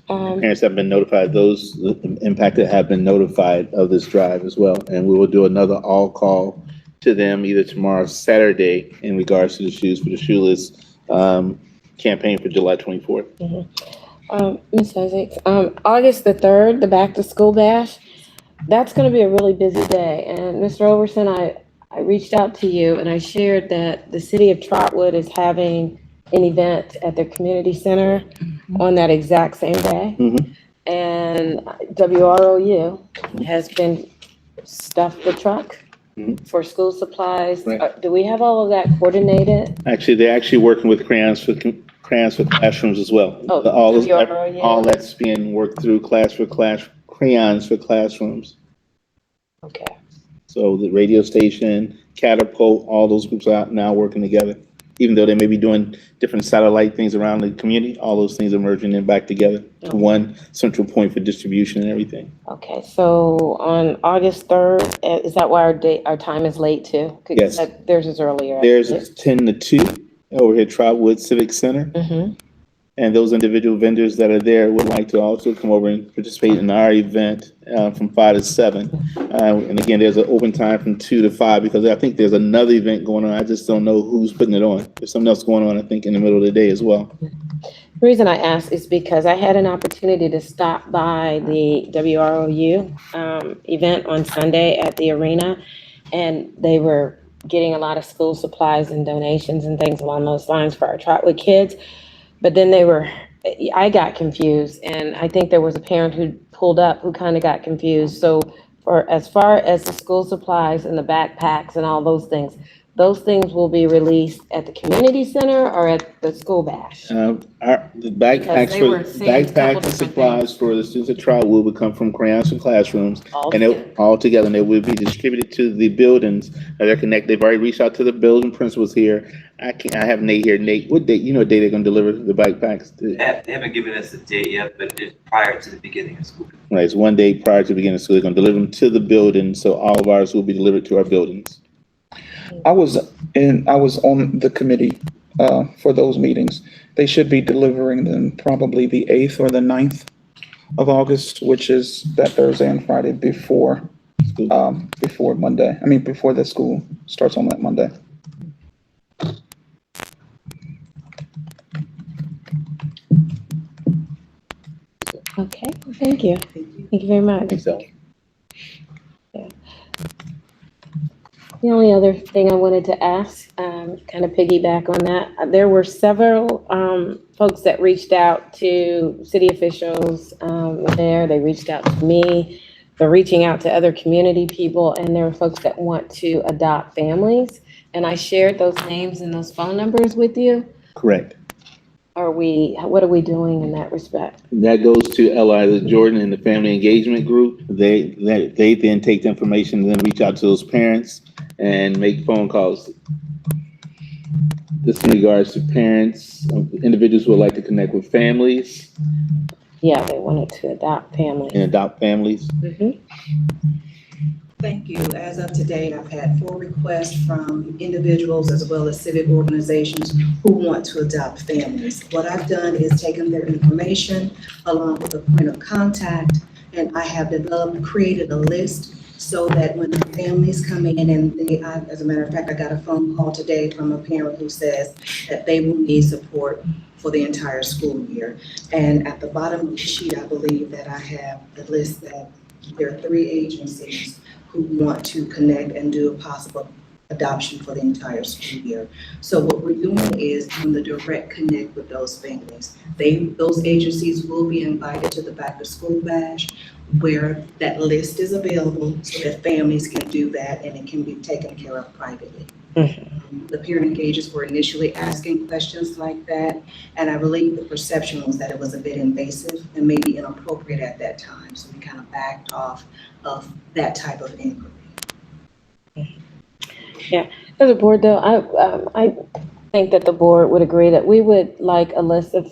Parents have been notified, those impacted have been notified of this drive as well. And we will do another all call to them either tomorrow or Saturday in regards to the shoes for the shoeless campaign for July 24th. Ms. Isaacs, August the 3rd, the Back to School Bash, that's going to be a really busy day. And Mr. Overson, I reached out to you and I shared that the City of Trotwood is having an event at their community center on that exact same day. And WROU has been stuffed the truck for school supplies. Right. Do we have all of that coordinated? Actually, they're actually working with crayons for classrooms as well. Oh, WROU. All that's being worked through crayons for classrooms. Okay. So the radio station, Catapult, all those groups are out now working together. Even though they may be doing different satellite things around the community, all those things are merging in back together to one central point for distribution and everything. Okay, so on August 3rd, is that why our time is late too? 'Cause Yes. Theirs is earlier. Theirs is 10 to 2 over here at Trotwood Civic Center. And those individual vendors that are there would like to also come over and participate in our event from 5 to 7. And again, there's an open time from 2 to 5 because I think there's another event going on. I just don't know who's putting it on. There's something else going on, I think, in the middle of the day as well. The reason I asked is because I had an opportunity to stop by the WROU event on Sunday at the arena, and they were getting a lot of school supplies and donations and things along those lines for our Trotwood kids. But then I got confused, and I think there was a parent who pulled up who kind of got confused. So as far as the school supplies and the backpacks and all those things will be released at the community center or at the school bash? The backpacks and supplies for the students at Trotwood will come from crayons and classrooms, and all together, and they will be distributed to the buildings that are connected. They've already reached out to the building principals here. I have Nate here. Nate, what date? You know what day they're going to deliver the backpacks? They haven't given us a date yet, but it's prior to the beginning of school. Right, it's one day prior to the beginning of school. They're going to deliver them to the building, so all of ours will be delivered to our buildings. I was on the committee for those meetings. They should be delivering them probably the 8th or the 9th of August, which is that Thursday and Friday before Monday. I mean, before the school starts on that Monday. Okay, thank you. Thank you very much. So, The only other thing I wanted to ask, kind of piggyback on that, there were several folks that reached out to city officials there. They reached out to me. They're reaching out to other community people, and there are folks that want to adopt families. And I shared those names and those phone numbers with you. correct. What are we doing in that respect? That goes to Eliza Jordan and the Family Engagement Group. They then take the information and then reach out to those parents and make phone calls. This in regards to parents, individuals who would like to connect with families Yeah, they wanted to adopt families. and adopt families. Mhm. Thank you. As of today, I've had 4 requests from individuals as well as civic organizations who want to adopt families. What I've done is taken their information along with a point of contact, and I have created a list so that when the families come in and as a matter of fact, I got a phone call today from a parent who says that they will need support for the entire school year. And at the bottom of the sheet, I believe that I have the list that there are 3 agencies who want to connect and do a possible adoption for the entire school year. So what we're doing is doing the direct connect with those families. Those agencies will be invited to the back to school bash where that list is available so that families can do that and it can be taken care of privately. The parent engagers were initially asking questions like that, and I believe the perception was that it was a bit invasive and maybe inappropriate at that time. So we kind of backed off of that type of inquiry. Yeah, as a board though, I think that the board would agree that we would like a list of,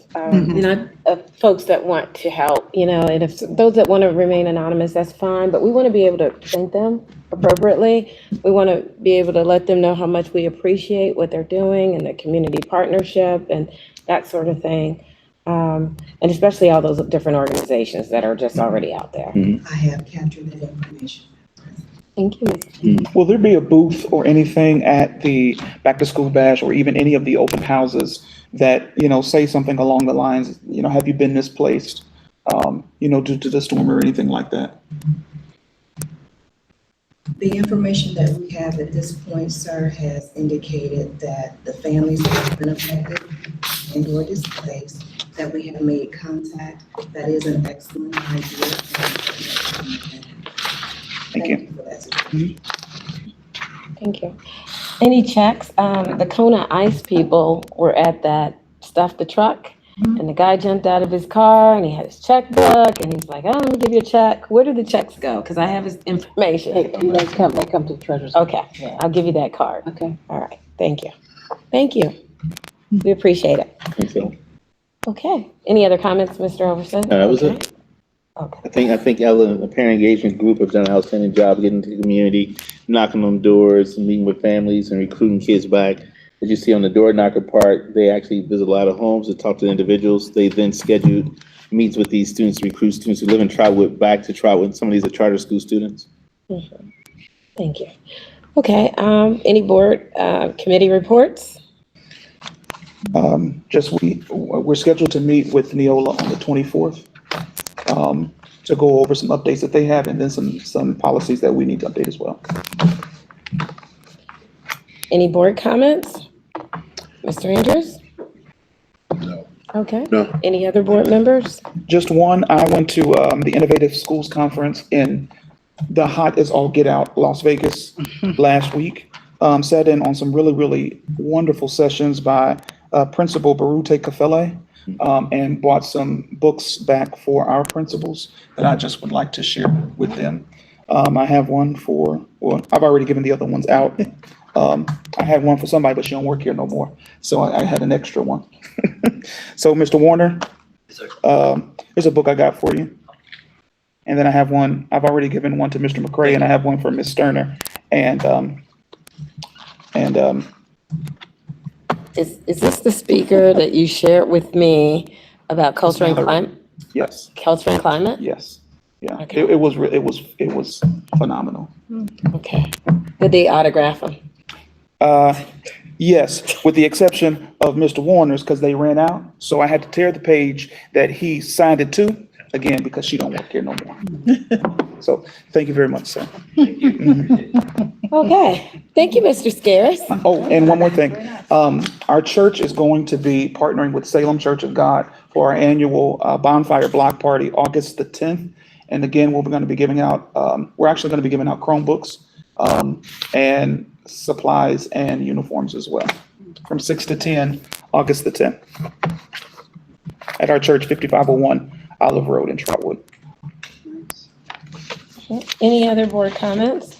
of folks that want to help, and if those that want to remain anonymous, that's fine, but we want to be able to thank them appropriately. We want to be able to let them know how much we appreciate what they're doing and the community partnership and that sort of thing. And especially all those different organizations that are just already out there. I have captured that information. Thank you. Will there be a booth or anything at the back to school bash or even any of the open houses that, say something along the lines, have you been misplaced, due to the storm or anything like that? The information that we have at this point, sir, has indicated that the families that have been affected and or displaced, that we have made contact. That is an excellent idea. Thank you. For that. Thank you. Any checks? The Kona Ice people were at that Stuff the Truck, and the guy jumped out of his car and he had his checkbook and he's like, "Oh, let me give you a check." Where do the checks go? Because I have his information. They come to the treasurer's. Okay, Yeah. I'll give you that card. Okay. All right, thank you. Thank you. We appreciate it. Okay. Okay, any other comments, Mr. Overson? That was Okay. it. Okay. I think Ella and the parent engagement group have done an outstanding job getting to the community, knocking on doors, meeting with families and recruiting kids back. As you see on the door knocker part, they actually visit a lot of homes and talk to individuals. They then schedule meets with these students, recruit students who live in Trotwood back to Trotwood. Some of these are charter school students. Thank you. Okay, any board, committee reports? We're scheduled to meet with Neola on the 24th to go over some updates that they have and then some policies that we need to update as well. Any board comments? Mr. Andrews? No. Okay. No. Any other board members? Just one, I went to the Innovative Schools Conference in the hot as all get out, Las Vegas last week. Sat in on some really, really wonderful sessions by Principal Barute Kafele, and bought some books back for our principals that I just would like to share with them. I have one I've already given the other ones out. I had one for somebody, but she don't work here no more. So I had an extra one. So Mr. Warner, there's a book I got for you. And then I have one, I've already given one to Mr. McCray, and I have one for Ms. Sterner. And Is this the speaker that you shared with me about culture and climate? Yes, Culture and climate? yes, yeah. Okay. It was phenomenal. Okay. Did they autograph them? Yes, with the exception of Mr. Warner's, because they ran out. So I had to tear the page that he signed it to, again, because she don't work here no more. So thank you very much, sir. Okay. Thank you, Mr. Scaris. Oh, and one more thing. Our church is going to be partnering with Salem Church of God for our annual bonfire block party, August the 10th. And again, we're going to be giving out, we're actually going to be giving out Chromebooks and supplies and uniforms as well, from 6 to 10, August the 10th, at our church, 5501 Olive Road in Trotwood. Any other board comments?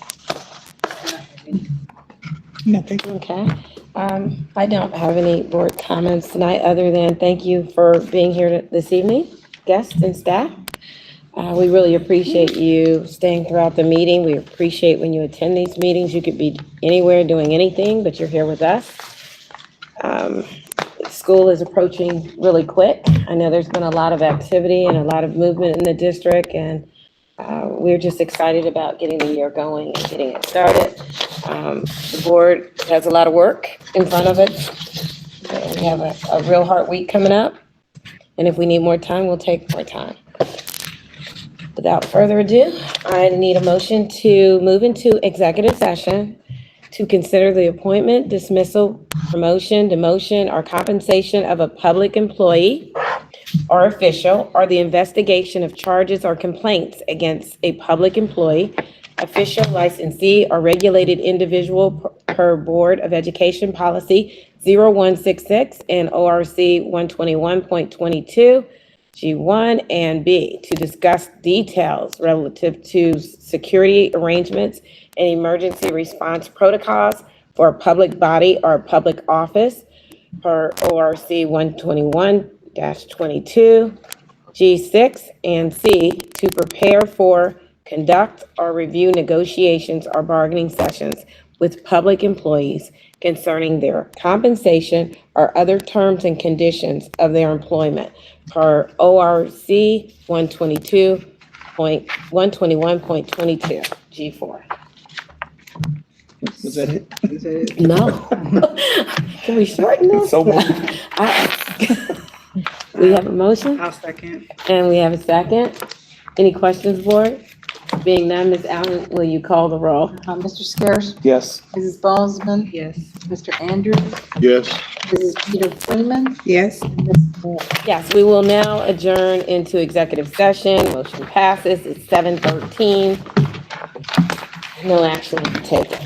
Nothing. Okay. I don't have any board comments tonight, other than thank you for being here this evening, guests and staff. We really appreciate you staying throughout the meeting. We appreciate when you attend these meetings. You could be anywhere doing anything, but you're here with us. School is approaching really quick. I know there's been a lot of activity and a lot of movement in the district, and we're just excited about getting the year going and getting it started. The board has a lot of work in front of it. We have a real hard week coming up, and if we need more time, we'll take more time. Without further ado, I need a motion to move into executive session to consider the appointment, dismissal, promotion, demotion, or compensation of a public employee or official, or the investigation of charges or complaints against a public employee, official, licensee, or regulated individual per Board of Education Policy 0166 and ORC 121.22. G1 and B, to discuss details relative to security arrangements and emergency response protocols for a public body or a public office per ORC 121-22, G6 and C, to prepare for, conduct, or review negotiations or bargaining sessions with public employees concerning their compensation or other terms and conditions of their employment per ORC 121.22, G4. Is that it? Is that it? No. Can we shorten this? So moved. We have a motion I'll second. and we have a second. Any questions, board? Being none, Ms. Allen, will you call the roll? Mr. Scares, Yes. Mrs. Bosman, Yes. Mr. Andrews, Yes. Mrs. Peter Freeman, Yes. and Ms. Moore. Yes, we will now adjourn into executive session. Motion passes. It's 7:13. No action taken.